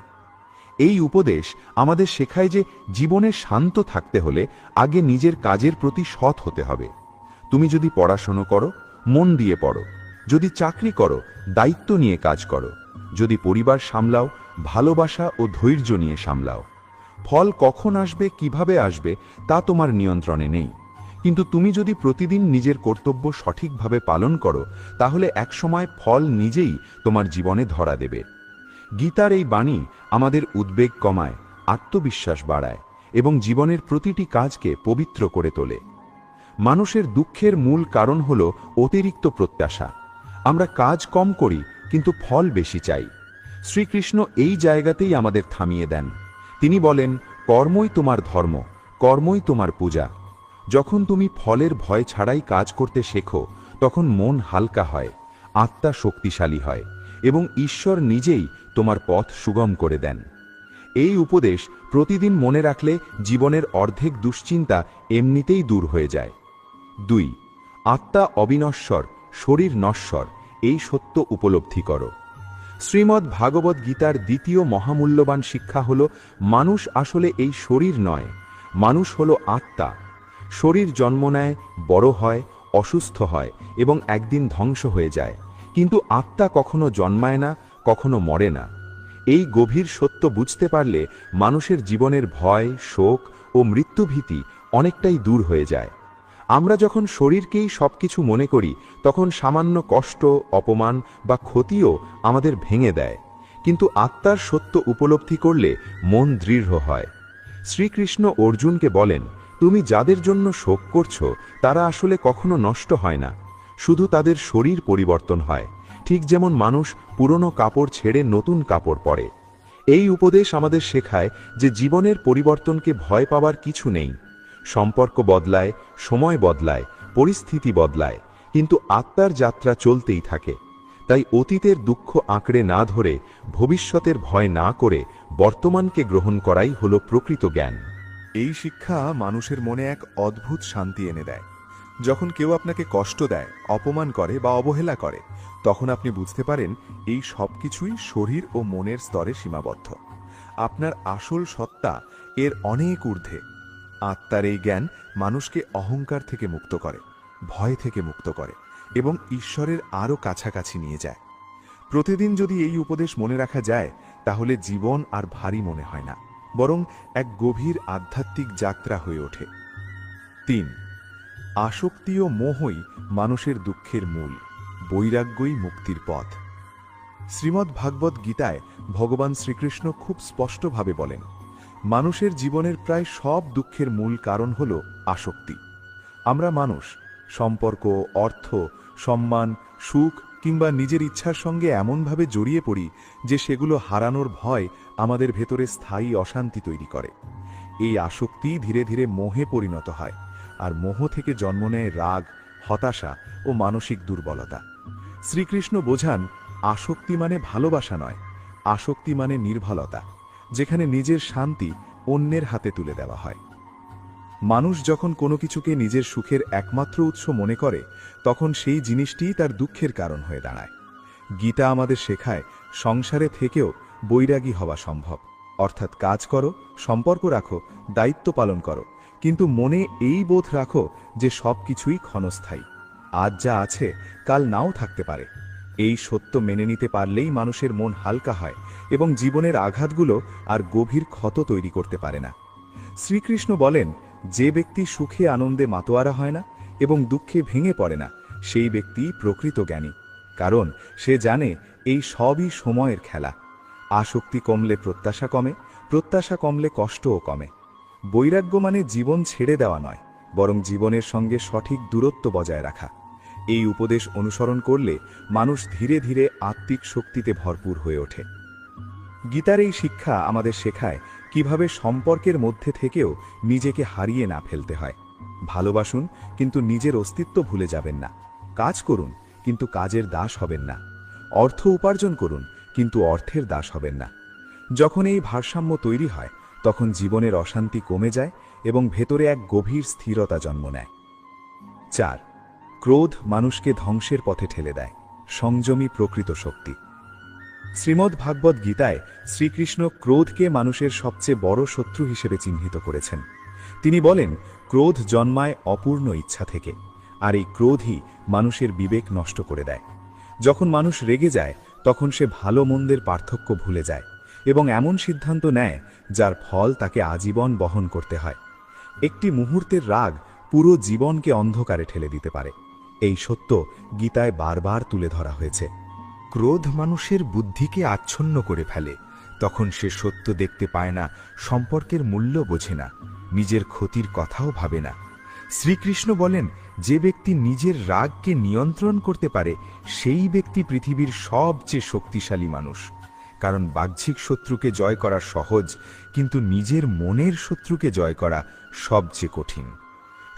এই উপদেশ আমাদের শেখায় যে জীবনে শান্ত থাকতে হলে আগে নিজের কাজের প্রতি সৎ হতে হবে। তুমি যদি পড়াশোনা করো, মন দিয়ে পড়ো। যদি চাকরি করো, দায়িত্ব নিয়ে কাজ করো। যদি পরিবার সামলাও, ভালোবাসা ও ধৈর্য নিয়ে সামলাও। ফল কখন আসবে, কিভাবে আসবে, তা তোমার নিয়ন্ত্রণে নেই। কিন্তু তুমি যদি প্রতিদিন নিজের কর্তব্য সঠিকভাবে পালন করো, তাহলে একসময় ফল নিজেই তোমার জীবনে ধরা দেবে। গীতার এই বাণী আমাদের উদ্বেগ কমায়, আত্মবিশ্বাস বাড়ায় এবং জীবনের প্রতিটি কাজকে পবিত্র করে তোলে। মানুষের দুঃখের মূল কারণ হল অতিরিক্ত প্রত্যাশা। আমরা কাজ কম করি, কিন্তু ফল বেশি চাই। শ্রীকৃষ্ণ এই জায়গাতেই আমাদের থামিয়ে দেন। তিনি বলেন, কর্মই তোমার ধর্ম, কর্মই তোমার পূজা। যখন তুমি ফলের ভয় ছাড়াই কাজ করতে শেখো, তখন মন হালকা হয়, আত্মা শক্তিশালী হয় এবং ঈশ্বর নিজেই তোমার পথ সুগম করে দেন। এই উপদেশ প্রতিদিন মনে রাখলে জীবনের অর্ধেক দুশ্চিন্তা এমনিতেই দূর হয়ে যায়। 2. আত্মা অবিনশ্বর, শরীর নশ্বর, এই সত্য উপলব্ধি করো। শ্রীমদ্ ভাগবত গীতার দ্বিতীয় মহামূল্যবান শিক্ষা হল, মানুষ আসলে এই শরীর নয়, মানুষ হল আত্মা। শরীর জন্ম নেয়, বড় হয়, অসুস্থ হয় এবং একদিন ধ্বংস হয়ে যায়, কিন্তু আত্মা কখনো জন্মায় না, কখনো মরে না। এই গভীর সত্য বুঝতে পারলে মানুষের জীবনের ভয়, শোক ও মৃত্যুভীতি অনেকটাই দূর হয়ে যায়। আমরা যখন শরীরকেই সবকিছু মনে করি, তখন সামান্য কষ্ট, অপমান বা ক্ষতিও আমাদের ভেঙে দেয়। কিন্তু আত্মার সত্য উপলব্ধি করলে মন দৃঢ় হয়। শ্রীকৃষ্ণ অর্জুনকে বলেন, তুমি যাদের জন্য শোক করছো, তারা আসলে কখনো নষ্ট হয় না, শুধু তাদের শরীর পরিবর্তন হয়, ঠিক যেমন মানুষ পুরনো কাপড় ছেড়ে নতুন কাপড় পরে। এই উপদেশ আমাদের শেখায় যে জীবনের পরিবর্তনকে ভয় পাওয়ার কিছু নেই। সম্পর্ক বদলায়, সময় বদলায়, পরিস্থিতি বদলায়, কিন্তু আত্মার যাত্রা চলতেই থাকে। তাই অতীতের দুঃখ আঁকড়ে না ধরে, ভবিষ্যতের ভয় না করে বর্তমানকে গ্রহণ করাই হলো প্রকৃত জ্ঞান। এই শিক্ষা মানুষের মনে এক অদ্ভুত শান্তি এনে দেয়। যখন কেউ আপনাকে কষ্ট দেয়, অপমান করে বা অবহেলা করে, তখন আপনি বুঝতে পারেন এই সব কিছুই শরীর ও মনের স্তরে সীমাবদ্ধ। আপনার আসল সত্তা এর অনেক ঊর্ধ্বে। আত্মার এই জ্ঞান মানুষকে অহংকার থেকে মুক্ত করে, ভয় থেকে মুক্ত করে এবং ঈশ্বরের আরও কাছাকাছি নিয়ে যায়। প্রতিদিন যদি এই উপদেশ মনে রাখা যায়, তাহলে জীবন আর ভারী মনে হয় না, বরং এক গভীর আধ্যাত্মিক যাত্রা হয়ে ওঠে। 3. আসক্তি ও মোহই মানুষের দুঃখের মূল, বৈরাগ্যই মুক্তির পথ। শ্রীমদ্ ভাগবত গীতায় ভগবান শ্রীকৃষ্ণ খুব স্পষ্টভাবে বলেন, মানুষের জীবনের প্রায় সব দুঃখের মূল কারণ হল আসক্তি। আমরা মানুষ সম্পর্ক, অর্থ, সম্মান, সুখ কিংবা নিজের ইচ্ছার সঙ্গে এমনভাবে জড়িয়ে পড়ি যে সেগুলো হারানোর ভয় আমাদের ভেতরে স্থায়ী অশান্তি তৈরি করে। এই আসক্তি ধীরে ধীরে মোহে পরিণত হয়, আর মোহ থেকে জন্ম নেয় রাগ, হতাশা ও মানসিক দুর্বলতা। শ্রীকৃষ্ণ বোঝান, আসক্তি মানে ভালোবাসা নয়, আসক্তি মানে নির্ভরতা, যেখানে নিজের শান্তি অন্যের হাতে তুলে দেওয়া হয়। মানুষ যখন কোনো কিছুকে নিজের সুখের একমাত্র উৎস মনে করে, তখন সেই জিনিসটিই তার দুঃখের কারণ হয়ে দাঁড়ায়। গীতা আমাদের শেখায়, সংসারে থেকেও বৈরাগী হওয়া সম্ভব, অর্থাৎ কাজ করো, সম্পর্ক রাখো, দায়িত্ব পালন করো, কিন্তু মনে এই বোধ রাখো যে সব কিছুই ক্ষণস্থায়ী। আজ যা আছে কাল নাও থাকতে পারে। এই সত্য মেনে নিতে পারলেই মানুষের মন হালকা হয় এবং জীবনের আঘাতগুলো আর গভীর ক্ষত তৈরি করতে পারে না। শ্রীকৃষ্ণ বলেন, যে ব্যক্তি সুখে আনন্দে মাতোয়ারা হয় না এবং দুঃখে ভেঙে পড়ে না, সেই ব্যক্তি প্রকৃত জ্ঞানী, কারণ সে জানে এই সবই সময়ের খেলা। আসক্তি কমলে প্রত্যাশা কমে, প্রত্যাশা কমলে কষ্টও কমে। বৈরাগ্য মানে জীবন ছেড়ে দেওয়া নয়, বরং জীবনের সঙ্গে সঠিক দূরত্ব বজায় রাখা। এই উপদেশ অনুসরণ করলে মানুষ ধীরে ধীরে আত্মিক শক্তিতে ভরপুর হয়ে ওঠে। গীতার এই শিক্ষা আমাদের শেখায় কিভাবে সম্পর্কের মধ্যে থেকেও নিজেকে হারিয়ে না ফেলতে হয়। ভালোবাসুন, কিন্তু নিজের অস্তিত্ব ভুলে যাবেন না। কাজ করুন, কিন্তু কাজের দাস হবেন না। অর্থ উপার্জন করুন, কিন্তু অর্থের দাস হবেন না। যখন এই ভারসাম্য তৈরি হয়, তখন জীবনের অশান্তি কমে যায় এবং ভেতরে এক গভীর স্থিরতা জন্ম নেয়। 4. ক্রোধ মানুষকে ধ্বংসের পথে ঠেলে দেয়। সংযমী প্রকৃত শক্তি। শ্রীমদ্ ভাগবত গীতায় শ্রীকৃষ্ণ ক্রোধকে মানুষের সবচেয়ে বড় শত্রু হিসেবে চিহ্নিত করেছেন। তিনি বলেন, ক্রোধ জন্মায় অপূর্ণ ইচ্ছা থেকে, আর এই ক্রোধই মানুষের বিবেক নষ্ট করে দেয়। যখন মানুষ রেগে যায়, তখন সে ভালো মন্দের পার্থক্য ভুলে যায় এবং এমন সিদ্ধান্ত নেয় যার ফল তাকে আজীবন বহন করতে হয়। একটি মুহূর্তের রাগ পুরো জীবনকে অন্ধকারে ঠেলে দিতে পারে। এই সত্য গীতায় বারবার তুলে ধরা হয়েছে। ক্রোধ মানুষের বুদ্ধিকে আচ্ছন্ন করে ফেলে। তখন সে সত্য দেখতে পায় না, সম্পর্কের মূল্য বোঝে না, নিজের ক্ষতির কথাও ভাবে না। শ্রীকৃষ্ণ বলেন, যে ব্যক্তি নিজের রাগকে নিয়ন্ত্রণ করতে পারে, সেই ব্যক্তি পৃথিবীর সবচেয়ে শক্তিশালী মানুষ। কারণ বাহ্যিক শত্রুকে জয় করা সহজ, কিন্তু নিজের মনের শত্রুকে জয় করা সবচেয়ে কঠিন।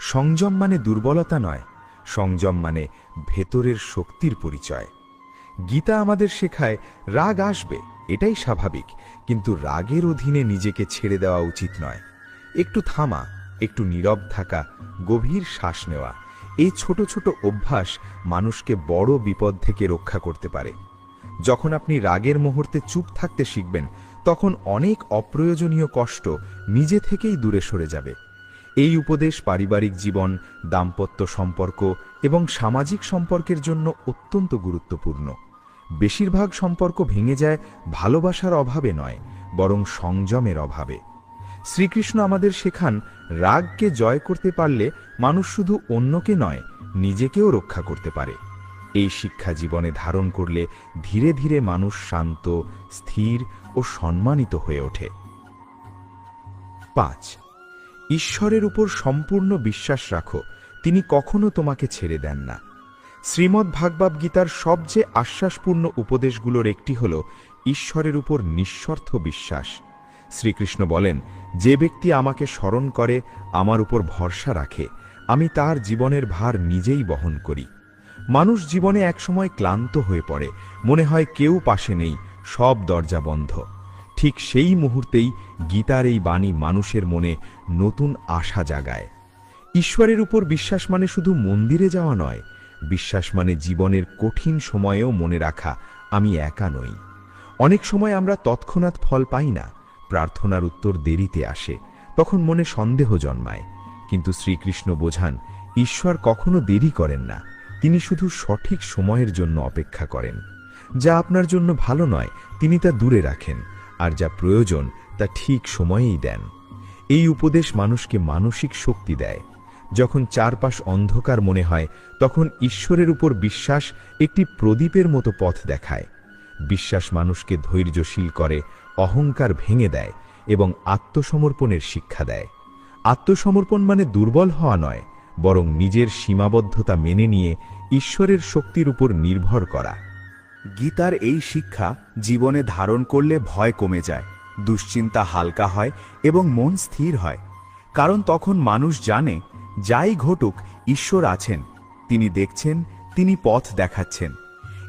সংযম মানে দুর্বলতা নয়, সংযম মানে ভেতরের শক্তির পরিচয়। গীতা আমাদের শেখায়, রাগ আসবে, এটাই স্বাভাবিক, কিন্তু রাগের অধীনে নিজেকে ছেড়ে দেওয়া উচিত নয়। একটু থামা, একটু নীরব থাকা, গভীর শ্বাস নেওয়া, এই ছোট ছোট অভ্যাস মানুষকে বড় বিপদ থেকে রক্ষা করতে পারে। যখন আপনি রাগের মুহূর্তে চুপ থাকতে শিখবেন, তখন অনেক অপ্রয়োজনীয় কষ্ট নিজে থেকেই দূরে সরে যাবে। এই উপদেশ পারিবারিক জীবন, দাম্পত্য সম্পর্ক এবং সামাজিক সম্পর্কের জন্য অত্যন্ত গুরুত্বপূর্ণ। বেশিরভাগ সম্পর্ক ভেঙে যায় ভালোবাসার অভাবে নয়, বরং সংযমের অভাবে। শ্রীকৃষ্ণ আমাদের শেখান, রাগকে জয় করতে পারলে মানুষ শুধু অন্যকে নয়, নিজেকেও রক্ষা করতে পারে। এই শিক্ষা জীবনে ধারণ করলে ধীরে ধীরে মানুষ শান্ত, স্থির ও সম্মানিত হয়ে ওঠে। 5. ঈশ্বরের উপর সম্পূর্ণ বিশ্বাস রাখো, তিনি কখনো তোমাকে ছেড়ে দেন না। শ্রীমদ্ ভাগবত গীতার সবচেয়ে আশ্বাসপূর্ণ উপদেশগুলোর একটি হল ঈশ্বরের উপর নিঃস্বার্থ বিশ্বাস। শ্রীকৃষ্ণ বলেন, যে ব্যক্তি আমাকে স্মরণ করে, আমার উপর ভরসা রাখে, আমি তার জীবনের ভার নিজেই বহন করি। মানুষ জীবনে একসময় ক্লান্ত হয়ে পড়ে, মনে হয় কেউ পাশে নেই, সব দরজা বন্ধ। ঠিক সেই মুহূর্তেই গীতার এই বাণী মানুষের মনে নতুন আশা জাগায়। ঈশ্বরের উপর বিশ্বাস মানে শুধু মন্দিরে যাওয়া নয়, বিশ্বাস মানে জীবনের কঠিন সময়েও মনে রাখা, আমি একা নই। অনেক সময় আমরা তৎক্ষণাৎ ফল পাই না, প্রার্থনার উত্তর দেরিতে আসে, তখন মনে সন্দেহ জন্মায়। কিন্তু শ্রীকৃষ্ণ বোঝান, ঈশ্বর কখনো দেরি করেন না, তিনি শুধু সঠিক সময়ের জন্য অপেক্ষা করেন। যা আপনার জন্য ভালো নয়, তিনি তা দূরে রাখেন, আর যা প্রয়োজন তা ঠিক সময়েই দেন। এই উপদেশ মানুষকে মানসিক শক্তি দেয়। যখন চারপাশ অন্ধকার মনে হয়, তখন ঈশ্বরের উপর বিশ্বাস একটি প্রদীপের মতো পথ দেখায়। বিশ্বাস মানুষকে ধৈর্যশীল করে, অহংকার ভেঙে দেয় এবং আত্মসমর্পণের শিক্ষা দেয়। আত্মসমর্পণ মানে দুর্বল হওয়া নয়, বরং নিজের সীমাবদ্ধতা মেনে নিয়ে ঈশ্বরের শক্তির উপর নির্ভর করা। গীতার এই শিক্ষা জীবনে ধারণ করলে ভয় কমে যায়, দুশ্চিন্তা হালকা হয় এবং মন স্থির হয়। কারণ তখন মানুষ জানে, যাই ঘটুক ঈশ্বর আছেন, তিনি দেখছেন, তিনি পথ দেখাচ্ছেন।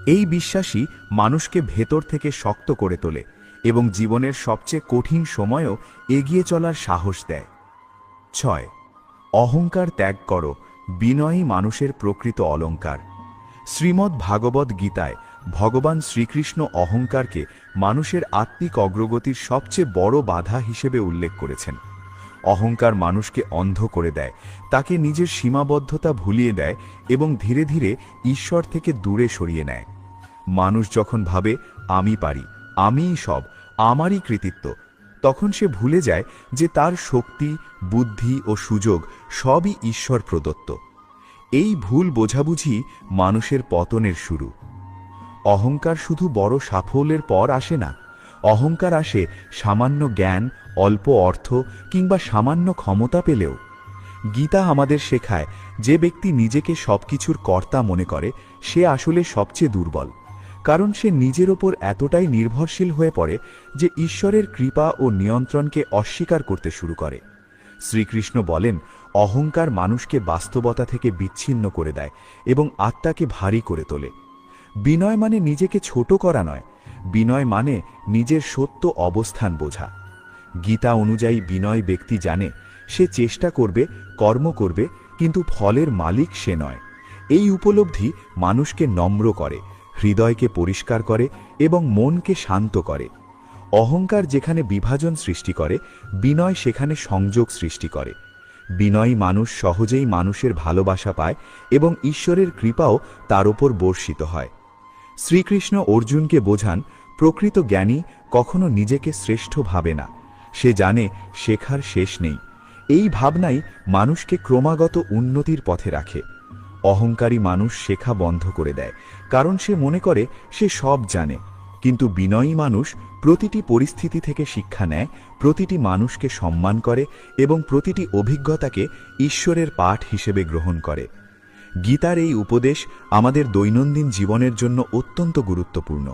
এই বিশ্বাসই মানুষকে ভেতর থেকে শক্ত করে তোলে এবং জীবনের সবচেয়ে কঠিন সময়েও এগিয়ে চলার সাহস দেয়। 6. অহংকার ত্যাগ করো, বিনয়ী মানুষের প্রকৃত অলংকার। শ্রীমদ্ ভাগবত গীতায় ভগবান শ্রীকৃষ্ণ অহংকারকে মানুষের আত্মিক অগ্রগতির সবচেয়ে বড় বাধা হিসেবে উল্লেখ করেছেন। অহংকার মানুষকে অন্ধ করে দেয়, তাকে নিজের সীমাবদ্ধতা ভুলিয়ে দেয় এবং ধীরে ধীরে ঈশ্বর থেকে দূরে সরিয়ে নেয়। মানুষ যখন ভাবে আমি পারি, আমিই সব, আমারই কৃতিত্ব, তখন সে ভুলে যায় যে তার শক্তি, বুদ্ধি ও সুযোগ সবই ঈশ্বর প্রদত্ত। এই ভুল বোঝাবুঝি মানুষের পতনের শুরু। অহংকার শুধু বড় সাফল্যের পর আসে না, অহংকার আসে সামান্য জ্ঞান, অল্প অর্থ কিংবা সামান্য ক্ষমতা পেলেও। গীতা আমাদের শেখায়, যে ব্যক্তি নিজেকে সবকিছুর কর্তা মনে করে সে আসলে সবচেয়ে দুর্বল, কারণ সে নিজের ওপর এতটাই নির্ভরশীল হয়ে পড়ে যে ঈশ্বরের কৃপা ও নিয়ন্ত্রণকে অস্বীকার করতে শুরু করে। শ্রীকৃষ্ণ বলেন, অহংকার মানুষকে বাস্তবতা থেকে বিচ্ছিন্ন করে দেয় এবং আত্মাকে ভারী করে তোলে। বিনয় মানে নিজেকে ছোট করা নয়, বিনয় মানে নিজের সত্য অবস্থান বোঝা। গীতা অনুযায়ী বিনয় ব্যক্তি জানে, সে চেষ্টা করবে, কর্ম করবে, কিন্তু ফলের মালিক সে নয়। এই উপলব্ধি মানুষকে নম্র করে, হৃদয়কে পরিষ্কার করে এবং মনকে শান্ত করে। অহংকার যেখানে বিভাজন সৃষ্টি করে, বিনয় সেখানে সংযোগ সৃষ্টি করে। বিনয়ী মানুষ সহজেই মানুষের ভালোবাসা পায় এবং ঈশ্বরের কৃপাও তার উপর বর্ষিত হয়। শ্রীকৃষ্ণ অর্জুনকে বোঝান, প্রকৃত জ্ঞানী কখনো নিজেকে শ্রেষ্ঠ ভাবে না, সে জানে শেখার শেষ নেই। এই ভাবনাই মানুষকে ক্রমাগত উন্নতির পথে রাখে। অহংকারী মানুষ শেখা বন্ধ করে দেয়, কারণ সে মনে করে সে সব জানে। কিন্তু বিনয়ী মানুষ প্রতিটি পরিস্থিতি থেকে শিক্ষা নেয়, প্রতিটি মানুষকে সম্মান করে এবং প্রতিটি অভিজ্ঞতাকে ঈশ্বরের পাঠ হিসেবে গ্রহণ করে। গীতার এই উপদেশ আমাদের দৈনন্দিন জীবনের জন্য অত্যন্ত গুরুত্বপূর্ণ।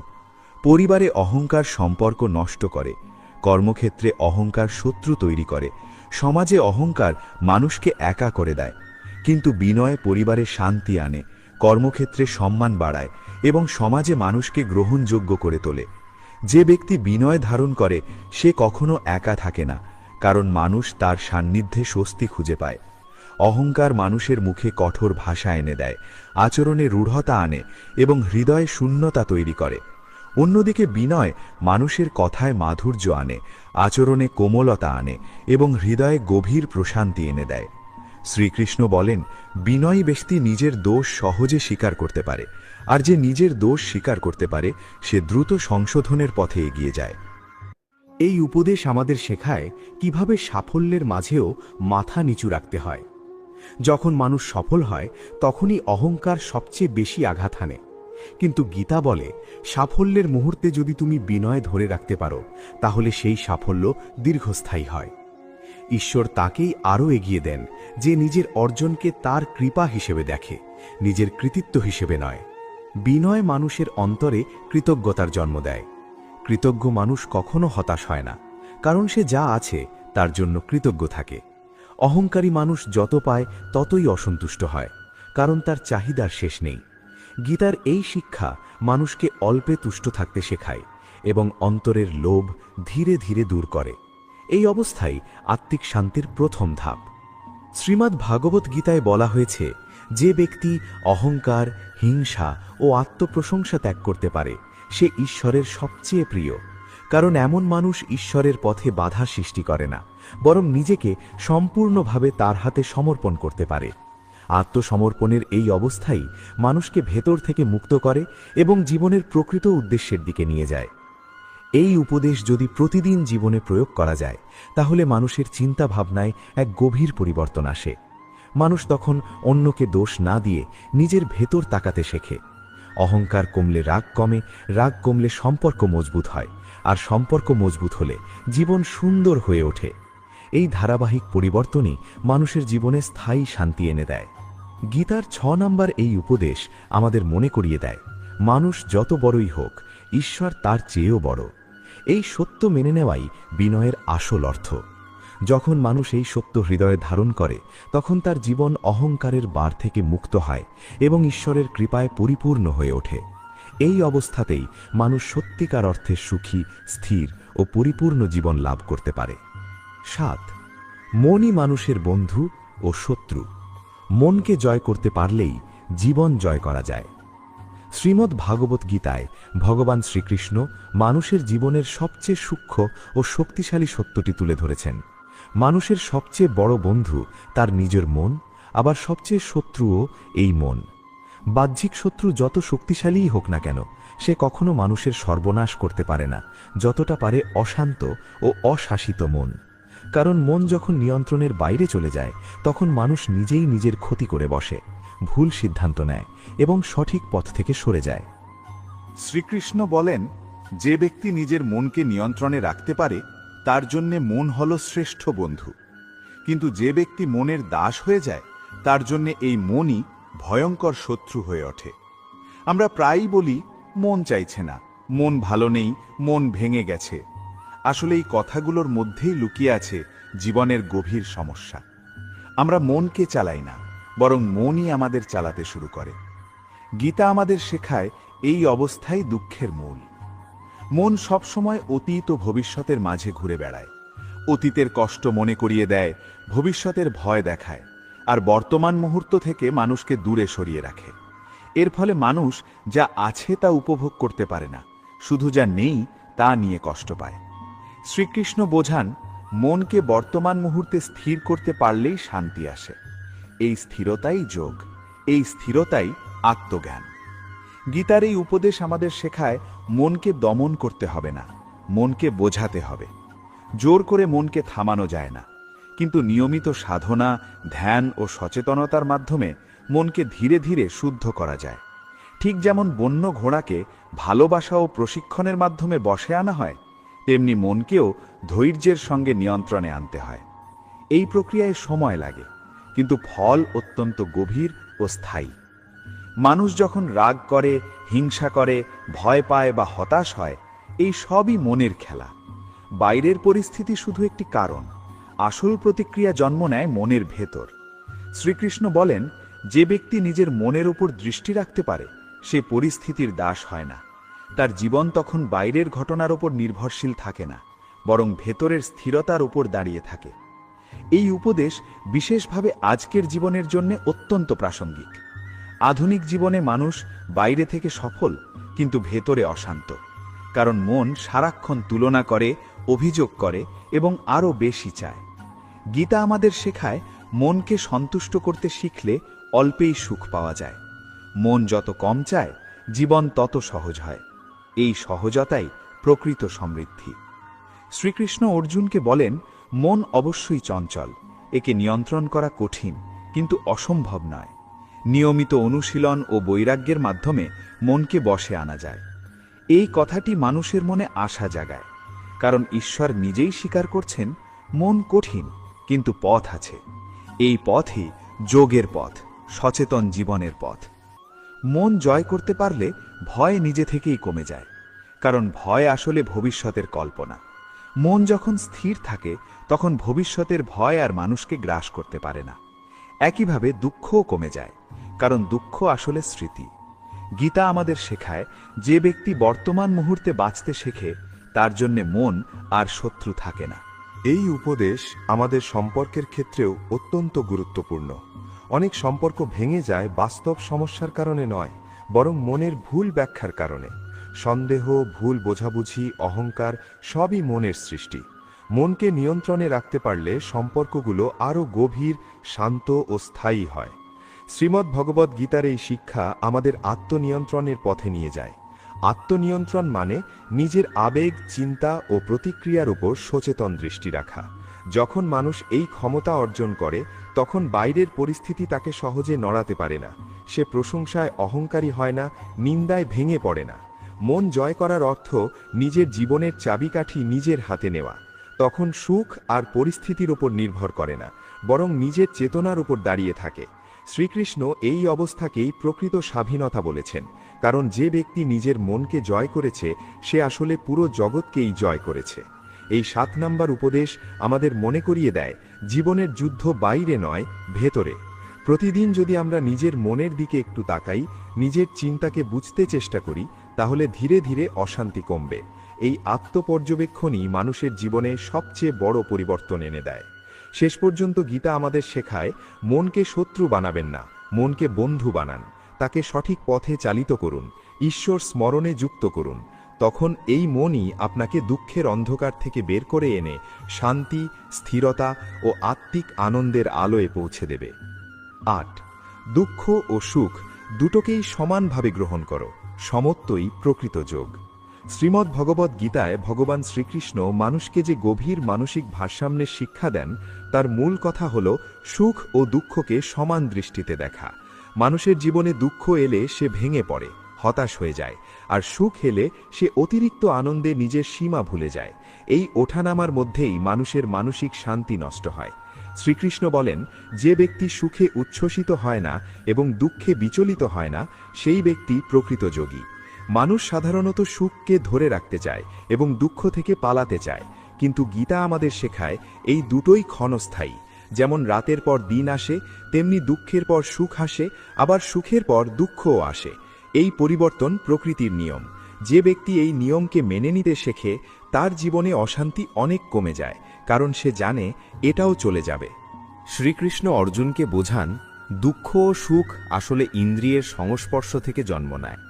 পরিবারে অহংকার সম্পর্ক নষ্ট করে, কর্মক্ষেত্রে অহংকার শত্রু তৈরি করে, সমাজে অহংকার মানুষকে একা করে দেয়। কিন্তু বিনয় পরিবারে শান্তি আনে, কর্মক্ষেত্রে সম্মান বাড়ায় এবং সমাজে মানুষকে গ্রহণযোগ্য করে তোলে। যে ব্যক্তি বিনয় ধারণ করে সে কখনো একা থাকে না, কারণ মানুষ তার সান্নিধ্যে স্বস্তি খুঁজে পায়। অহংকার মানুষের মুখে কঠোর ভাষা এনে দেয়, আচরণে রূঢ়তা আনে এবং হৃদয়ে শূন্যতা তৈরি করে। অন্যদিকে বিনয় মানুষের কথায় মাধুর্য আনে, আচরণে কোমলতা আনে এবং হৃদয়ে গভীর প্রশান্তি এনে দেয়। শ্রীকৃষ্ণ বলেন, বিনয়ী ব্যক্তি নিজের দোষ সহজে স্বীকার করতে পারে, আর যে নিজের দোষ স্বীকার করতে পারে সে দ্রুত সংশোধনের পথে এগিয়ে যায়। এই উপদেশ আমাদের শেখায় কিভাবে সাফল্যের মাঝেও মাথা নিচু রাখতে হয়। যখন মানুষ সফল হয় তখনই অহংকার সবচেয়ে বেশি আঘাত হানে। কিন্তু গীতা বলে, সাফল্যের মুহূর্তে যদি তুমি বিনয় ধরে রাখতে পারো তাহলে সেই সাফল্য দীর্ঘস্থায়ী হয়। ঈশ্বর তাকেই আরও এগিয়ে দেন যে নিজের অর্জনকে তার কৃপা হিসেবে দেখে, নিজের কৃতিত্ব হিসেবে নয়। বিনয় মানুষের অন্তরে কৃতজ্ঞতার জন্ম দেয়। কৃতজ্ঞ মানুষ কখনো হতাশ হয় না, কারণ সে যা আছে তার জন্য কৃতজ্ঞ থাকে। অহংকারী মানুষ যত পায় ততই অসন্তুষ্ট হয়, কারণ তার চাহিদার শেষ নেই। গীতার এই শিক্ষা মানুষকে অল্পে তুষ্ট থাকতে শেখায় এবং অন্তরের লোভ ধীরে ধীরে দূর করে। এই অবস্থাই আত্মিক শান্তির প্রথম ধাপ। শ্রীমদ্ ভাগবত গীতায় বলা হয়েছে, যে ব্যক্তি অহংকার, হিংসা ও আত্মপ্রশংসা ত্যাগ করতে পারে সে ঈশ্বরের সবচেয়ে প্রিয়। কারণ এমন মানুষ ঈশ্বরের পথে বাধা সৃষ্টি করে না, বরং নিজেকে সম্পূর্ণভাবে তার হাতে সমর্পণ করতে পারে। আত্মসমর্পণের এই অবস্থাই মানুষকে ভেতর থেকে মুক্ত করে এবং জীবনের প্রকৃত উদ্দেশ্যের দিকে নিয়ে যায়। এই উপদেশ যদি প্রতিদিন জীবনে প্রয়োগ করা যায় তাহলে মানুষের চিন্তা ভাবনায় এক গভীর পরিবর্তন আসে। মানুষ তখন অন্যকে দোষ না দিয়ে নিজের ভেতর তাকাতে শেখে। অহংকার কমলে রাগ কমে, রাগ কমলে সম্পর্ক মজবুত হয়, আর সম্পর্ক মজবুত হলে জীবন সুন্দর হয়ে ওঠে। এই ধারাবাহিক পরিবর্তনই মানুষের জীবনে স্থায়ী শান্তি এনে দেয়। গীতার 6 নম্বর এই উপদেশ আমাদের মনে করিয়ে দেয়, মানুষ যত বড়ই হোক, ঈশ্বর তার চেয়েও বড়। এই সত্য মেনে নেওয়াই বিনয়ের আসল অর্থ। যখন মানুষ এই সত্য হৃদয়ে ধারণ করে, তখন তার জীবন অহংকারের বার থেকে মুক্ত হয় এবং ঈশ্বরের কৃপায় পরিপূর্ণ হয়ে ওঠে। এই অবস্থাতেই মানুষ সত্যিকার অর্থে সুখী, স্থির ও পরিপূর্ণ জীবন লাভ করতে পারে। 7. মনই মানুষের বন্ধু ও শত্রু। মনকে জয় করতে পারলেই জীবন জয় করা যায়। শ্রীমদ্ ভাগবত গীতায় ভগবান শ্রীকৃষ্ণ মানুষের জীবনের সবচেয়ে সূক্ষ্ম ও শক্তিশালী সত্যটি তুলে ধরেছেন। মানুষের সবচেয়ে বড় বন্ধু তার নিজের মন, আবার সবচেয়ে শত্রুও এই মন। বাহ্যিক শত্রু যত শক্তিশালীই হোক না কেন, সে কখনো মানুষের সর্বনাশ করতে পারে না যতটা পারে অশান্ত ও অশাসিত মন। কারণ মন যখন নিয়ন্ত্রণের বাইরে চলে যায়, তখন মানুষ নিজেই নিজের ক্ষতি করে বসে, ভুল সিদ্ধান্ত নেয় এবং সঠিক পথ থেকে সরে যায়। শ্রীকৃষ্ণ বলেন, যে ব্যক্তি নিজের মনকে নিয়ন্ত্রণে রাখতে পারে তার জন্যে মন হল শ্রেষ্ঠ বন্ধু। কিন্তু যে ব্যক্তি মনের দাস হয়ে যায়, তার জন্যে এই মনই ভয়ঙ্কর শত্রু হয়ে ওঠে। আমরা প্রায়ই বলি, মন চাইছে না, মন ভালো নেই, মন ভেঙে গেছে। আসলে এই কথাগুলোর মধ্যেই লুকিয়ে আছে জীবনের গভীর সমস্যা। আমরা মনকে চালাই না, বরং মনই আমাদের চালাতে শুরু করে। গীতা আমাদের শেখায় এই অবস্থাই দুঃখের মূল। মন সবসময় অতীত ও ভবিষ্যতের মাঝে ঘুরে বেড়ায়। অতীতের কষ্ট মনে করিয়ে দেয়, ভবিষ্যতের ভয় দেখায়, আর বর্তমান মুহূর্ত থেকে মানুষকে দূরে সরিয়ে রাখে। এর ফলে মানুষ যা আছে তা উপভোগ করতে পারে না, শুধু যা নেই তা নিয়ে কষ্ট পায়। শ্রীকৃষ্ণ বোঝান, মনকে বর্তমান মুহূর্তে স্থির করতে পারলেই শান্তি আসে। এই স্থিরতাই যোগ, এই স্থিরতাই আত্মজ্ঞান। গীতার এই উপদেশ আমাদের শেখায়, মনকে দমন করতে হবে না, মনকে বোঝাতে হবে। জোর করে মনকে থামানো যায় না, কিন্তু নিয়মিত সাধনা, ধ্যান ও সচেতনতার মাধ্যমে মনকে ধীরে ধীরে শুদ্ধ করা যায়। ঠিক যেমন বন্য ঘোড়াকে ভালোবাসা ও প্রশিক্ষণের মাধ্যমে বশে আনা হয়, তেমনি মনকেও ধৈর্যের সঙ্গে নিয়ন্ত্রণে আনতে হয়। এই প্রক্রিয়ায় সময় লাগে, কিন্তু ফল অত্যন্ত গভীর ও স্থায়ী। মানুষ যখন রাগ করে, হিংসা করে, ভয় পায় বা হতাশ হয়, এই সবই মনের খেলা। বাইরের পরিস্থিতি শুধু একটি কারণ, আসল প্রতিক্রিয়া জন্ম নেয় মনের ভেতর। শ্রীকৃষ্ণ বলেন, যে ব্যক্তি নিজের মনের উপর দৃষ্টি রাখতে পারে, সে পরিস্থিতির দাস হয় না। তার জীবন তখন বাইরের ঘটনার উপর নির্ভরশীল থাকে না, বরং ভেতরের স্থিরতার উপর দাঁড়িয়ে থাকে। এই উপদেশ বিশেষভাবে আজকের জীবনের জন্য অত্যন্ত প্রাসঙ্গিক। আধুনিক জীবনে মানুষ বাইরে থেকে সফল, কিন্তু ভেতরে অশান্ত। কারণ মন সারাক্ষণ তুলনা করে, অভিযোগ করে এবং আরও বেশি চায়। গীতা আমাদের শেখায়, মনকে সন্তুষ্ট করতে শিখলে অল্পেই সুখ পাওয়া যায়। মন যত কম চায়, জীবন তত সহজ হয়। এই সহজতাই প্রকৃত সমৃদ্ধি। শ্রীকৃষ্ণ অর্জুনকে বলেন, মন অবশ্যই চঞ্চল, একে নিয়ন্ত্রণ করা কঠিন, কিন্তু অসম্ভব নয়। নিয়মিত অনুশীলন ও বৈরাগ্যের মাধ্যমে মনকে বশে আনা যায়। এই কথাটি মানুষের মনে আশা জাগায়, কারণ ঈশ্বর নিজেই স্বীকার করছেন, মন কঠিন, কিন্তু পথ আছে। এই পথই যোগের পথ, সচেতন জীবনের পথ। মন জয় করতে পারলে ভয় নিজে থেকেই কমে যায়, কারণ ভয় আসলে ভবিষ্যতের কল্পনা। মন যখন স্থির থাকে, তখন ভবিষ্যতের ভয় আর মানুষকে গ্রাস করতে পারে না। একইভাবে দুঃখও কমে যায়, কারণ দুঃখ আসলে স্মৃতি। গীতা আমাদের শেখায়, যে ব্যক্তি বর্তমান মুহূর্তে বাঁচতে শেখে, তার জন্যে মন আর শত্রু থাকে না। এই উপদেশ আমাদের সম্পর্কের ক্ষেত্রেও অত্যন্ত গুরুত্বপূর্ণ। অনেক সম্পর্ক ভেঙে যায় বাস্তব সমস্যার কারণে নয়, বরং মনের ভুল ব্যাখ্যার কারণে। সন্দেহ, ভুল বোঝাবুঝি, অহংকার সবই মনের সৃষ্টি। মনকে নিয়ন্ত্রণে রাখতে পারলে সম্পর্কগুলো আরও গভীর, শান্ত ও স্থায়ী হয়। শ্রীমদ্ ভগবদ্ গীতার এই শিক্ষা আমাদের আত্মনিয়ন্ত্রণের পথে নিয়ে যায়। আত্মনিয়ন্ত্রণ মানে নিজের আবেগ, চিন্তা ও প্রতিক্রিয়ার উপর সচেতন দৃষ্টি রাখা। যখন মানুষ এই ক্ষমতা অর্জন করে, তখন বাইরের পরিস্থিতি তাকে সহজে নড়াতে পারে না। সে প্রশংসায় অহংকারী হয় না, নিন্দায় ভেঙে পড়ে না, মন জয় করার অর্থ নিজের জীবনের চাবিকাঠি নিজের হাতে নেওয়া। তখন সুখ আর পরিস্থিতির উপর নির্ভর করে না, বরং নিজের চেতনার উপর দাঁড়িয়ে থাকে। শ্রীকৃষ্ণ এই অবস্থাকেই প্রকৃত স্বাধীনতা বলেছেন, কারণ যে ব্যক্তি নিজের মনকে জয় করেছে সে আসলে পুরো জগৎকেই জয় করেছে। এই 7 নম্বর উপদেশ আমাদের মনে করিয়ে দেয়, জীবনের যুদ্ধ বাইরে নয়, ভেতরে। প্রতিদিন যদি আমরা নিজের মনের দিকে একটু তাকাই, নিজের চিন্তাকে বুঝতে চেষ্টা করি, তাহলে ধীরে ধীরে অশান্তি কমবে। এই আত্মপর্যবেক্ষণই মানুষের জীবনে সবচেয়ে বড় পরিবর্তন এনে দেয়। শেষ পর্যন্ত গীতা আমাদের শেখায়, মনকে শত্রু বানাবেন না, মনকে বন্ধু বানান। তাকে সঠিক পথে চালিত করুন, ঈশ্বর স্মরণে যুক্ত করুন। তখন এই মনই আপনাকে দুঃখের অন্ধকার থেকে বের করে এনে শান্তি, স্থিরতা ও আত্মিক আনন্দের আলোয় পৌঁছে দেবে। 8. দুঃখ ও সুখ দুটোকেই সমানভাবে গ্রহণ করো, সমত্বই প্রকৃত যোগ। শ্রীমদ্ ভগবদ্ গীতায় ভগবান শ্রীকৃষ্ণ মানুষকে যে গভীর মানসিক ভারসাম্যের শিক্ষা দেন, তার মূল কথা হল সুখ ও দুঃখকে সমান দৃষ্টিতে দেখা। মানুষের জীবনে দুঃখ এলে সে ভেঙে পড়ে, হতাশ হয়ে যায়, আর সুখ এলে সে অতিরিক্ত আনন্দে নিজের সীমা ভুলে যায়। এই ওঠানামার মধ্যেই মানুষের মানসিক শান্তি নষ্ট হয়। শ্রীকৃষ্ণ বলেন, যে ব্যক্তি সুখে উচ্ছ্বসিত হয় না এবং দুঃখে বিচলিত হয় না, সেই ব্যক্তি প্রকৃত যোগী। মানুষ সাধারণত সুখকে ধরে রাখতে চায় এবং দুঃখ থেকে পালাতে চায়, কিন্তু গীতা আমাদের শেখায় এই দুটোই ক্ষণস্থায়ী। যেমন রাতের পর দিন আসে, তেমনি দুঃখের পর সুখ আসে, আবার সুখের পর দুঃখও আসে। এই পরিবর্তন প্রকৃতির নিয়ম। যে ব্যক্তি এই নিয়মকে মেনে নিতে শেখে, তার জীবনে অশান্তি অনেক কমে যায়, কারণ সে জানে এটাও চলে যাবে। শ্রীকৃষ্ণ অর্জুনকে বোঝান, দুঃখ ও সুখ আসলে ইন্দ্রিয়ের সংস্পর্শ থেকে জন্ম নেয়।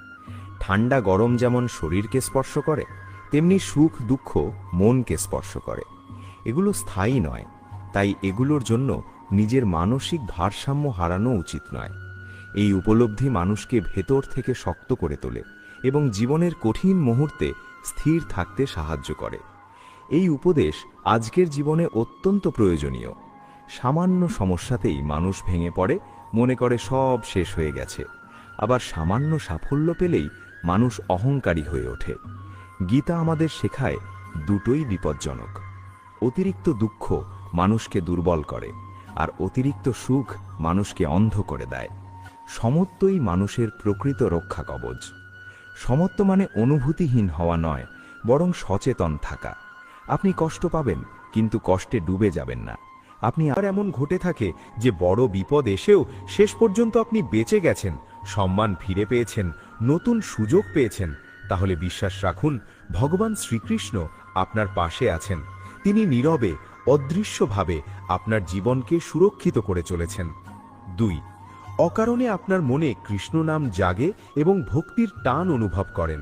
ঠান্ডা গরম যেমন শরীরকে স্পর্শ করে, তেমনি সুখ দুঃখ মনকে স্পর্শ করে। এগুলো স্থায়ী নয়, তাই এগুলোর জন্য নিজের মানসিক ভারসাম্য হারানো উচিত নয়। এই উপলব্ধি মানুষকে ভেতর থেকে শক্ত করে তোলে এবং জীবনের কঠিন মুহূর্তে স্থির থাকতে সাহায্য করে। এই উপদেশ আজকের জীবনে অত্যন্ত প্রয়োজনীয়। সামান্য সমস্যাতেই মানুষ ভেঙে পড়ে, মনে করে সব শেষ হয়ে গেছে। আবার সামান্য সাফল্য পেলেই মানুষ অহংকারী হয়ে ওঠে। গীতা আমাদের শেখায় দুটোই বিপজ্জনক। অতিরিক্ত দুঃখ মানুষকে দুর্বল করে, আর অতিরিক্ত সুখ মানুষকে অন্ধ করে দেয়। সমত্বই মানুষের প্রকৃত রক্ষা কবচ। সমত্ব মানে অনুভূতিহীন হওয়া নয়, বরং সচেতন থাকা। আপনি কষ্ট পাবেন, কিন্তু কষ্টে ডুবে যাবেন না। আপনি আর এমন ঘটে থাকে যে বড় বিপদ এসেও শেষ পর্যন্ত আপনি বেঁচে গেছেন, সম্মান ফিরে পেয়েছেন, নতুন সুযোগ পেয়েছেন, তাহলে বিশ্বাস রাখুন, ভগবান শ্রীকৃষ্ণ আপনার পাশে আছেন। তিনি নীরবে, অদৃশ্যভাবে আপনার জীবনকে সুরক্ষিত করে চলেছেন। 2. অকারণে আপনার মনে কৃষ্ণ নাম জাগে এবং ভক্তির টান অনুভব করেন।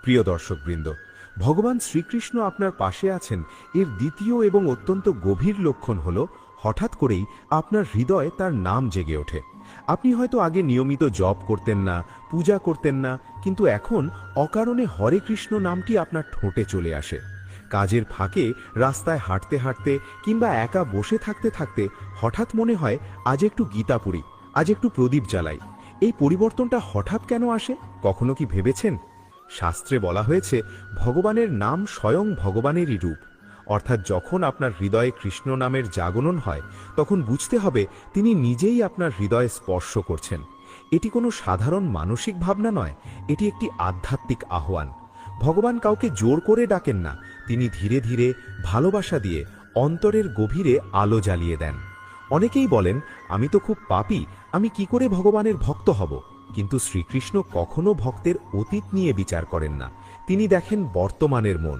প্রিয় দর্শকবৃন্দ, ভগবান শ্রীকৃষ্ণ আপনার পাশে আছেন এর দ্বিতীয় এবং অত্যন্ত গভীর লক্ষণ হল, হঠাৎ করেই আপনার হৃদয়ে তার নাম জেগে ওঠে। আপনি হয়তো আগে নিয়মিত জপ করতেন না, পূজা করতেন না, কিন্তু এখন অকারণে হরে কৃষ্ণ নামটি আপনার ঠোঁটে চলে আসে। কাজের ফাঁকে, রাস্তায় হাঁটতে হাঁটতে কিংবা একা বসে থাকতে থাকতে হঠাৎ মনে হয়, আজ একটু গীতা পড়ি, আজ একটু প্রদীপ জ্বালাই। এই পরিবর্তনটা হঠাৎ কেন আসে, কখনো কি ভেবেছেন? শাস্ত্রে বলা হয়েছে, ভগবানের নাম স্বয়ং ভগবানেরই রূপ। অর্থাৎ যখন আপনার হৃদয়ে কৃষ্ণ নামের জাগরণ হয়, তখন বুঝতে হবে তিনি নিজেই আপনার হৃদয়ে স্পর্শ করছেন। এটি কোনো সাধারণ মানসিক ভাবনা নয়, এটি একটি আধ্যাত্মিক আহ্বান। ভগবান কাউকে জোর করে ডাকেন না, তিনি ধীরে ধীরে ভালোবাসা দিয়ে অন্তরের গভীরে আলো জ্বালিয়ে দেন। অনেকেই বলেন, আমি তো খুব পাপী, আমি কি করে ভগবানের ভক্ত হব? কিন্তু শ্রীকৃষ্ণ কখনো ভক্তের অতীত নিয়ে বিচার করেন না, তিনি দেখেন বর্তমানের মন।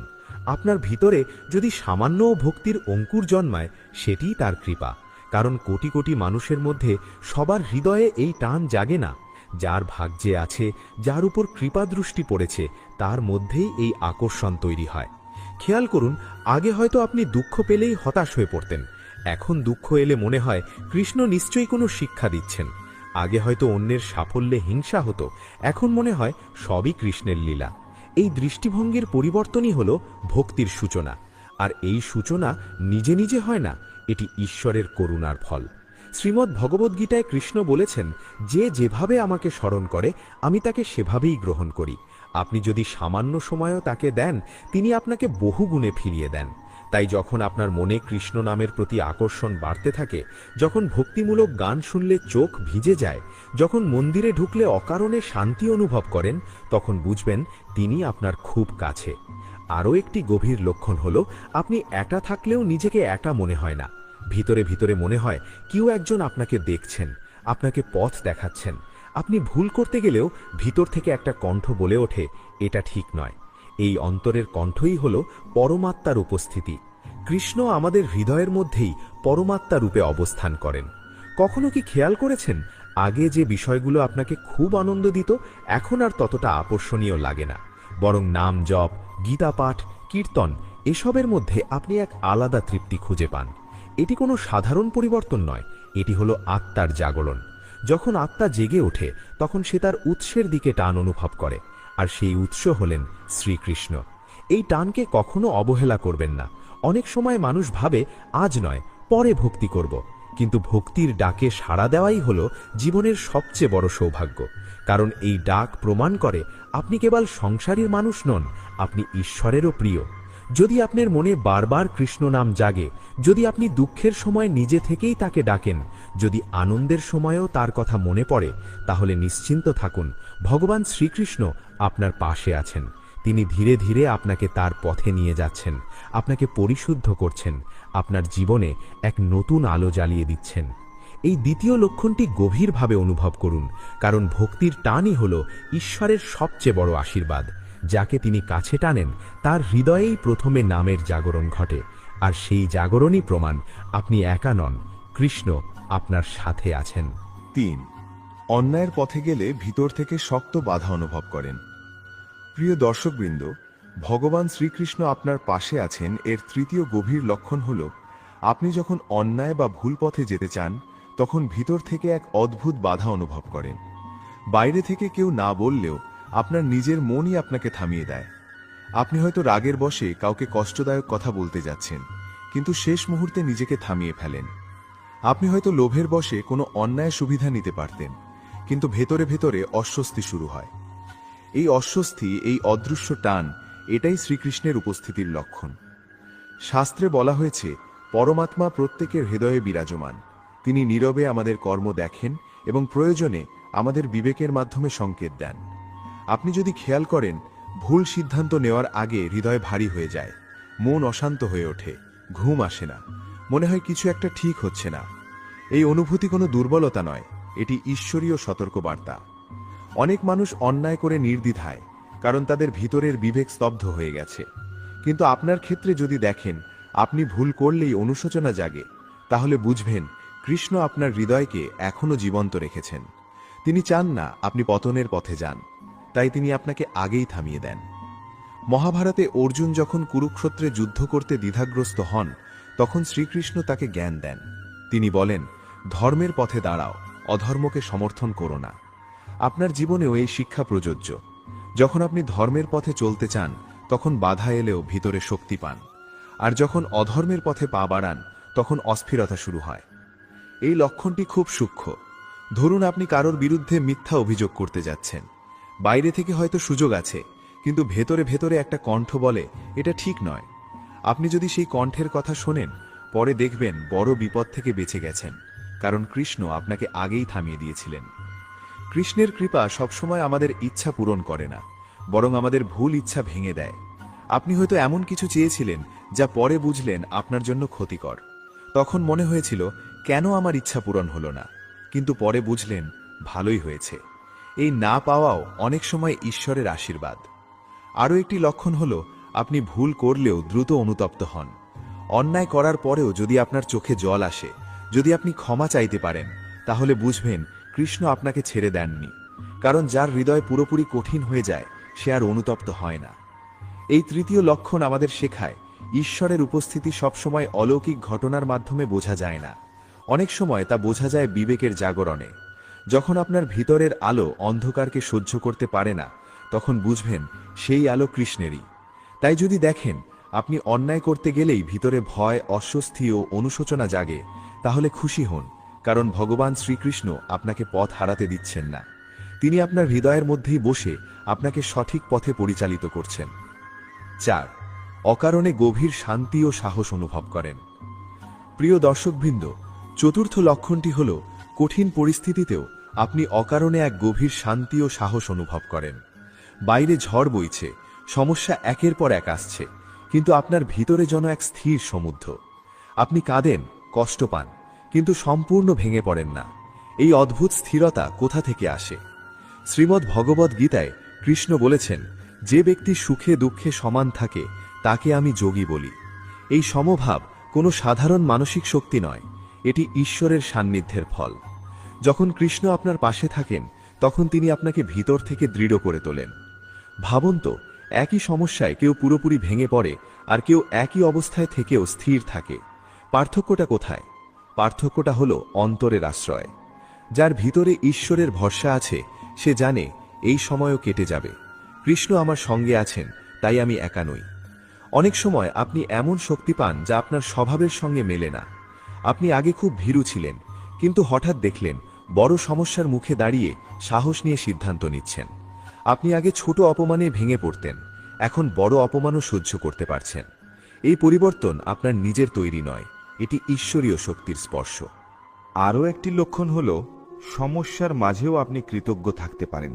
আপনার ভিতরে যদি সামান্যও ভক্তির অঙ্কুর জন্মায়, সেটিই তার কৃপা। কারণ কোটি কোটি মানুষের মধ্যে সবার হৃদয়ে এই টান জাগে না। যার ভাগ্যে আছে, যার উপর কৃপা দৃষ্টি পড়েছে, তার মধ্যেই এই আকর্ষণ তৈরি হয়। খেয়াল করুন, আগে হয়তো আপনি দুঃখ পেলেই হতাশ হয়ে পড়তেন, এখন দুঃখ এলে মনে হয় কৃষ্ণ নিশ্চয়ই কোনো শিক্ষা দিচ্ছেন। আগে হয়তো অন্যের সাফল্যে হিংসা হতো, এখন মনে হয় সবই কৃষ্ণের লীলা। এই দৃষ্টিভঙ্গির পরিবর্তনই হলো ভক্তির সূচনা। আর এই সূচনা নিজে নিজে হয় না, এটি ঈশ্বরের করুণার ফল। শ্রীমদ্ ভগবদ্গীতায় কৃষ্ণ বলেছেন, যে যেভাবে আমাকে স্মরণ করে আমি তাকে সেভাবেই গ্রহণ করি। আপনি যদি সামান্য সময়ও তাকে দেন, তিনি আপনাকে বহুগুণে ফিরিয়ে দেন। তাই যখন আপনার মনে কৃষ্ণ নামের প্রতি আকর্ষণ বাড়তে থাকে, যখন ভক্তিমূলক গান শুনলে চোখ ভিজে যায়, যখন মন্দিরে ঢুকলে অকারণে শান্তি অনুভব করেন, তখন বুঝবেন তিনি আপনার খুব কাছে। আরও একটি গভীর লক্ষণ হলো, আপনি একা থাকলেও নিজেকে একা মনে হয় না। ভিতরে ভিতরে মনে হয় কেউ একজন আপনাকে দেখছেন, আপনাকে পথ দেখাচ্ছেন। আপনি ভুল করতে গেলেও ভিতর থেকে একটা কণ্ঠ বলে ওঠে, এটা ঠিক নয়। এই অন্তরের কণ্ঠই হল পরমাত্মার উপস্থিতি। কৃষ্ণ আমাদের হৃদয়ের মধ্যেই পরমাত্মা রূপে অবস্থান করেন। কখনো কি খেয়াল করেছেন, আগে যে বিষয়গুলো আপনাকে খুব আনন্দ দিত, এখন আর ততটা আকর্ষণীয় লাগে না। বরং নাম জপ, গীতা পাঠ, কীর্তন এসবের মধ্যে আপনি এক আলাদা তৃপ্তি খুঁজে পান। এটি কোনো সাধারণ পরিবর্তন নয়, এটি হলো আত্মার জাগরণ। যখন আত্মা জেগে ওঠে, তখন সে তার উৎসের দিকে টান অনুভব করে, আর সেই উৎস হলেন শ্রীকৃষ্ণ। এই টানকে কখনো অবহেলা করবেন না। অনেক সময় মানুষ ভাবে, আজ নয়, পরে ভক্তি করব, কিন্তু ভক্তির ডাকে সাড়া দেওয়াই হলো জীবনের সবচেয়ে বড় সৌভাগ্য। কারণ এই ডাক প্রমাণ করে আপনি কেবল সংসারীর মানুষ নন, আপনি ঈশ্বরেরও প্রিয়। যদি আপনার মনে বারবার কৃষ্ণ নাম জাগে, যদি আপনি দুঃখের সময় নিজে থেকেই তাকে ডাকেন, যদি আনন্দের সময়ও তার কথা মনে পড়ে, তাহলে নিশ্চিন্ত থাকুন, ভগবান শ্রীকৃষ্ণ আপনার পাশে আছেন। তিনি ধীরে ধীরে আপনাকে তার পথে নিয়ে যাচ্ছেন, আপনাকে পরিশুদ্ধ করছেন, আপনার জীবনে এক নতুন আলো জ্বালিয়ে দিচ্ছেন। এই দ্বিতীয় লক্ষণটি গভীরভাবে অনুভব করুন, কারণ ভক্তির টানই হল ঈশ্বরের সবচেয়ে বড় আশীর্বাদ। যাকে তিনি কাছে টানেন, তার হৃদয়েই প্রথমে নামের জাগরণ ঘটে, আর সেই জাগরণই প্রমাণ আপনি একা নন, কৃষ্ণ আপনার সাথে আছেন। 3. অন্যায়ের পথে গেলে ভিতর থেকে শক্ত বাধা অনুভব করেন। প্রিয় দর্শকবৃন্দ, ভগবান শ্রীকৃষ্ণ আপনার পাশে আছেন এর তৃতীয় গভীর লক্ষণ হল, আপনি যখন অন্যায় বা ভুল পথে যেতে চান, তখন ভিতর থেকে এক অদ্ভুত বাধা অনুভব করেন। বাইরে থেকে কেউ না বললেও আপনার নিজের মনই আপনাকে থামিয়ে দেয়। আপনি হয়তো রাগের বশে কাউকে কষ্টদায়ক কথা বলতে যাচ্ছেন, কিন্তু শেষ মুহূর্তে নিজেকে থামিয়ে ফেলেন। আপনি হয়তো লোভের বশে কোনো অন্যায় সুবিধা নিতে পারতেন, কিন্তু ভেতরে ভেতরে অস্বস্তি শুরু হয়। এই অস্বস্তি, এই অদৃশ্য টান, এটাই শ্রীকৃষ্ণের উপস্থিতির লক্ষণ। শাস্ত্রে বলা হয়েছে, পরমাত্মা প্রত্যেকের হৃদয়ে বিরাজমান। তিনি নীরবে আমাদের কর্ম দেখেন এবং প্রয়োজনে আমাদের বিবেকের মাধ্যমে সংকেত দেন। আপনি যদি খেয়াল করেন, ভুল সিদ্ধান্ত নেওয়ার আগে হৃদয় ভারী হয়ে যায়, মন অশান্ত হয়ে ওঠে, ঘুম আসে না, মনে হয় কিছু একটা ঠিক হচ্ছে না। এই অনুভূতি কোনো দুর্বলতা নয়, এটি ঈশ্বরীয় সতর্কবার্তা। অনেক মানুষ অন্যায় করে নির্দ্বিধায়, কারণ তাদের ভিতরের বিবেক স্তব্ধ হয়ে গেছে। কিন্তু আপনার ক্ষেত্রে যদি দেখেন আপনি ভুল করলেই অনুশোচনা জাগে, তাহলে বুঝবেন কৃষ্ণ আপনার হৃদয়কে এখনো জীবন্ত রেখেছেন। তিনি চান না আপনি পতনের পথে যান, তাই তিনি আপনাকে আগেই থামিয়ে দেন। মহাভারতে অর্জুন যখন কুরুক্ষেত্রে যুদ্ধ করতে দ্বিধাগ্রস্ত হন, তখন শ্রীকৃষ্ণ তাকে জ্ঞান দেন। তিনি বলেন, ধর্মের পথে দাঁড়াও, অধর্মকে সমর্থন করো না। আপনার জীবনেও এই শিক্ষা প্রযোজ্য। যখন আপনি ধর্মের পথে চলতে চান, তখন বাধা এলেও ভিতরে শক্তি পান, আর যখন অধর্মের পথে পা বাড়ান, তখন অস্থিরতা শুরু হয়। এই লক্ষণটি খুব সূক্ষ্ম। ধরুন আপনি কারোর বিরুদ্ধে মিথ্যা অভিযোগ করতে যাচ্ছেন। বাইরে থেকে হয়তো সুযোগ আছে, কিন্তু ভেতরে ভেতরে একটা কণ্ঠ বলে, এটা ঠিক নয়। আপনি যদি সেই কণ্ঠের কথা শোনেন, পরে দেখবেন বড় বিপদ থেকে বেঁচে গেছেন, কারণ কৃষ্ণ আপনাকে আগেই থামিয়ে দিয়েছিলেন। কৃষ্ণের কৃপা সবসময় আমাদের ইচ্ছা পূরণ করে না, বরং আমাদের ভুল ইচ্ছা ভেঙে দেয়। আপনি হয়তো এমন কিছু চেয়েছিলেন যা পরে বুঝলেন আপনার জন্য ক্ষতিকর। তখন মনে হয়েছিল, কেন আমার ইচ্ছা পূরণ হলো না, কিন্তু পরে বুঝলেন ভালোই হয়েছে। এই না পাওয়াও অনেক সময় ঈশ্বরের আশীর্বাদ। আরও একটি লক্ষণ হল, আপনি ভুল করলেও দ্রুত অনুতপ্ত হন। অন্যায় করার পরেও যদি আপনার চোখে জল আসে, যদি আপনি ক্ষমা চাইতে পারেন, তাহলে বুঝবেন কৃষ্ণ আপনাকে ছেড়ে দেননি। কারণ যার হৃদয় পুরোপুরি কঠিন হয়ে যায়, সে আর অনুতপ্ত হয় না। এই তৃতীয় লক্ষণ আমাদের শেখায়, ঈশ্বরের উপস্থিতি সবসময় অলৌকিক ঘটনার মাধ্যমে বোঝা যায় না। অনেক সময় তা বোঝা যায় বিবেকের জাগরণে। যখন আপনার ভিতরের আলো অন্ধকারকে সহ্য করতে পারে না, তখন বুঝবেন সেই আলো কৃষ্ণেরই। তাই যদি দেখেন আপনি অন্যায় করতে গেলেই ভিতরে ভয়, অস্বস্তি ও অনুশোচনা জাগে, তাহলে খুশি হন, কারণ ভগবান শ্রীকৃষ্ণ আপনাকে পথ হারাতে দিচ্ছেন না। তিনি আপনার হৃদয়ের মধ্যেই বসে আপনাকে সঠিক পথে পরিচালিত করছেন। 4. অকারণে গভীর শান্তি ও সাহস অনুভব করেন। প্রিয় দর্শকবৃন্দ, চতুর্থ লক্ষণটি হল কঠিন পরিস্থিতিতেও আপনি অকারণে এক গভীর শান্তি ও সাহস অনুভব করেন। বাইরে ঝড় বইছে, সমস্যা একের পর এক আসছে, কিন্তু আপনার ভিতরে যেন এক স্থির সমুদ্র। আপনি কাঁদেন, কষ্ট পান, কিন্তু সম্পূর্ণ ভেঙে পড়েন না। এই অদ্ভুত স্থিরতা কোথা থেকে আসে? শ্রীমদ্ ভগবদ্ গীতায় কৃষ্ণ বলেছেন, যে ব্যক্তি সুখে দুঃখে সমান থাকে তাকে আমি যোগী বলি। এই সমভাব কোনো সাধারণ মানসিক শক্তি নয়, এটি ঈশ্বরের সান্নিধ্যের ফল। যখন কৃষ্ণ আপনার পাশে থাকেন তখন তিনি আপনাকে ভিতর থেকে দৃঢ় করে তোলেন। ভাবুন তো, একই সমস্যায় কেউ পুরোপুরি ভেঙে পড়ে আর কেউ একই অবস্থায় থেকেও স্থির থাকে। পার্থক্যটা কোথায়? পার্থক্যটা হলো অন্তরের আশ্রয়। যার ভিতরে ঈশ্বরের ভরসা আছে সে জানে এই সময়ও কেটে যাবে। কৃষ্ণ আমার সঙ্গে আছেন, তাই আমি একা নই। অনেক সময় আপনি এমন শক্তি পান যা আপনার স্বভাবের সঙ্গে মেলে না। আপনি আগে খুব ভীরু ছিলেন, কিন্তু হঠাৎ দেখলেন বড় সমস্যার মুখে দাঁড়িয়ে সাহস নিয়ে সিদ্ধান্ত নিচ্ছেন। আপনি আগে ছোট অপমানে ভেঙে পড়তেন, এখন বড় অপমানও সহ্য করতে পারছেন। এই পরিবর্তন আপনার নিজের তৈরি নয়, এটি ঈশ্বরীয় শক্তির স্পর্শ। আরও একটি লক্ষণ হল সমস্যার মাঝেও আপনি কৃতজ্ঞ থাকতে পারেন।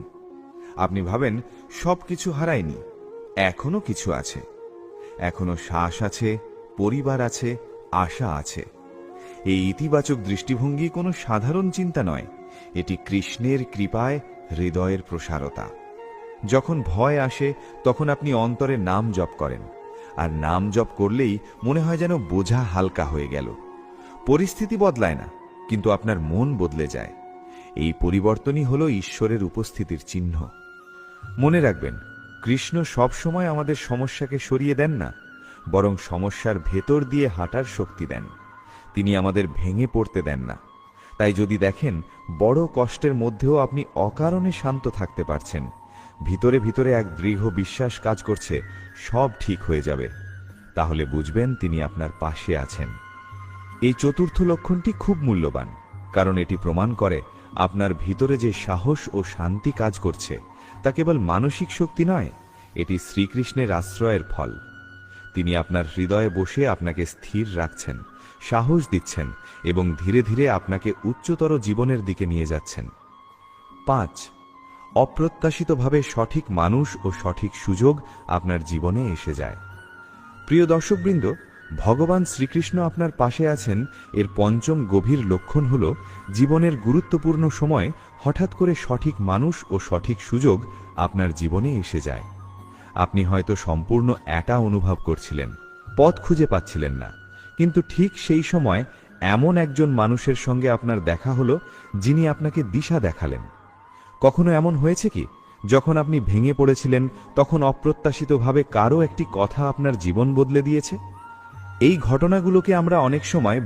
আপনি ভাবেন সব কিছু হারায়নি, এখনো কিছু আছে, এখনো শ্বাস আছে, পরিবার আছে, আশা আছে। এই ইতিবাচক দৃষ্টিভঙ্গি কোনো সাধারণ চিন্তা নয়, এটি কৃষ্ণের কৃপায় হৃদয়ের প্রসারতা। যখন ভয় আসে তখন আপনি অন্তরে নাম জপ করেন, আর নাম জপ করলেই মনে হয় যেন বোঝা হালকা হয়ে গেল। পরিস্থিতি বদলায় না, কিন্তু আপনার মন বদলে যায়। এই পরিবর্তনই হলো ঈশ্বরের উপস্থিতির চিহ্ন। মনে রাখবেন, কৃষ্ণ সবসময় আমাদের সমস্যাকে সরিয়ে দেন না, বরং সমস্যার ভেতর দিয়ে হাঁটার শক্তি দেন। তিনি আমাদের ভেঙে পড়তে দেন না। তাই যদি দেখেন বড় কষ্টের মধ্যেও আপনি অকারণে শান্ত থাকতে পারছেন, ভিতরে ভিতরে এক দৃঢ় বিশ্বাস কাজ করছে সব ঠিক হয়ে যাবে, তাহলে বুঝবেন তিনি আপনার পাশে আছেন। এই চতুর্থ লক্ষণটি খুব মূল্যবান, কারণ এটি প্রমাণ করে আপনার ভিতরে যে সাহস ও শান্তি কাজ করছে তা কেবল মানসিক শক্তি নয়, এটি শ্রীকৃষ্ণের আশ্রয়ের ফল। তিনি আপনার হৃদয়ে বসে আপনাকে স্থির রাখছেন, সাহস দিচ্ছেন এবং ধীরে ধীরে আপনাকে উচ্চতর জীবনের দিকে নিয়ে যাচ্ছেন। 5. অপ্রত্যাশিতভাবে সঠিক মানুষ ও সঠিক সুযোগ আপনার জীবনে এসে যায়। প্রিয় দর্শকবৃন্দ, ভগবান শ্রীকৃষ্ণ আপনার পাশে আছেন এর পঞ্চম গভীর লক্ষণ হল জীবনের গুরুত্বপূর্ণ সময় হঠাৎ করে সঠিক মানুষ ও সঠিক সুযোগ আপনার জীবনে এসে যায়। আপনি হয়তো সম্পূর্ণ একা অনুভব করছিলেন, পথ খুঁজে পাচ্ছিলেন না, কিন্তু ঠিক সেই সময় এমন একজন মানুষের সঙ্গে আপনার দেখা হলো যিনি আপনাকে দিশা দেখালেন। কখনো এমন হয়েছে কি, যখন আপনি ভেঙে পড়েছিলেন তখন অপ্রত্যাশিতভাবে কারো একটি কথা আপনার জীবন বদলে দিয়েছে? এই ঘটনাগুলোকে আমরা অনেক সময়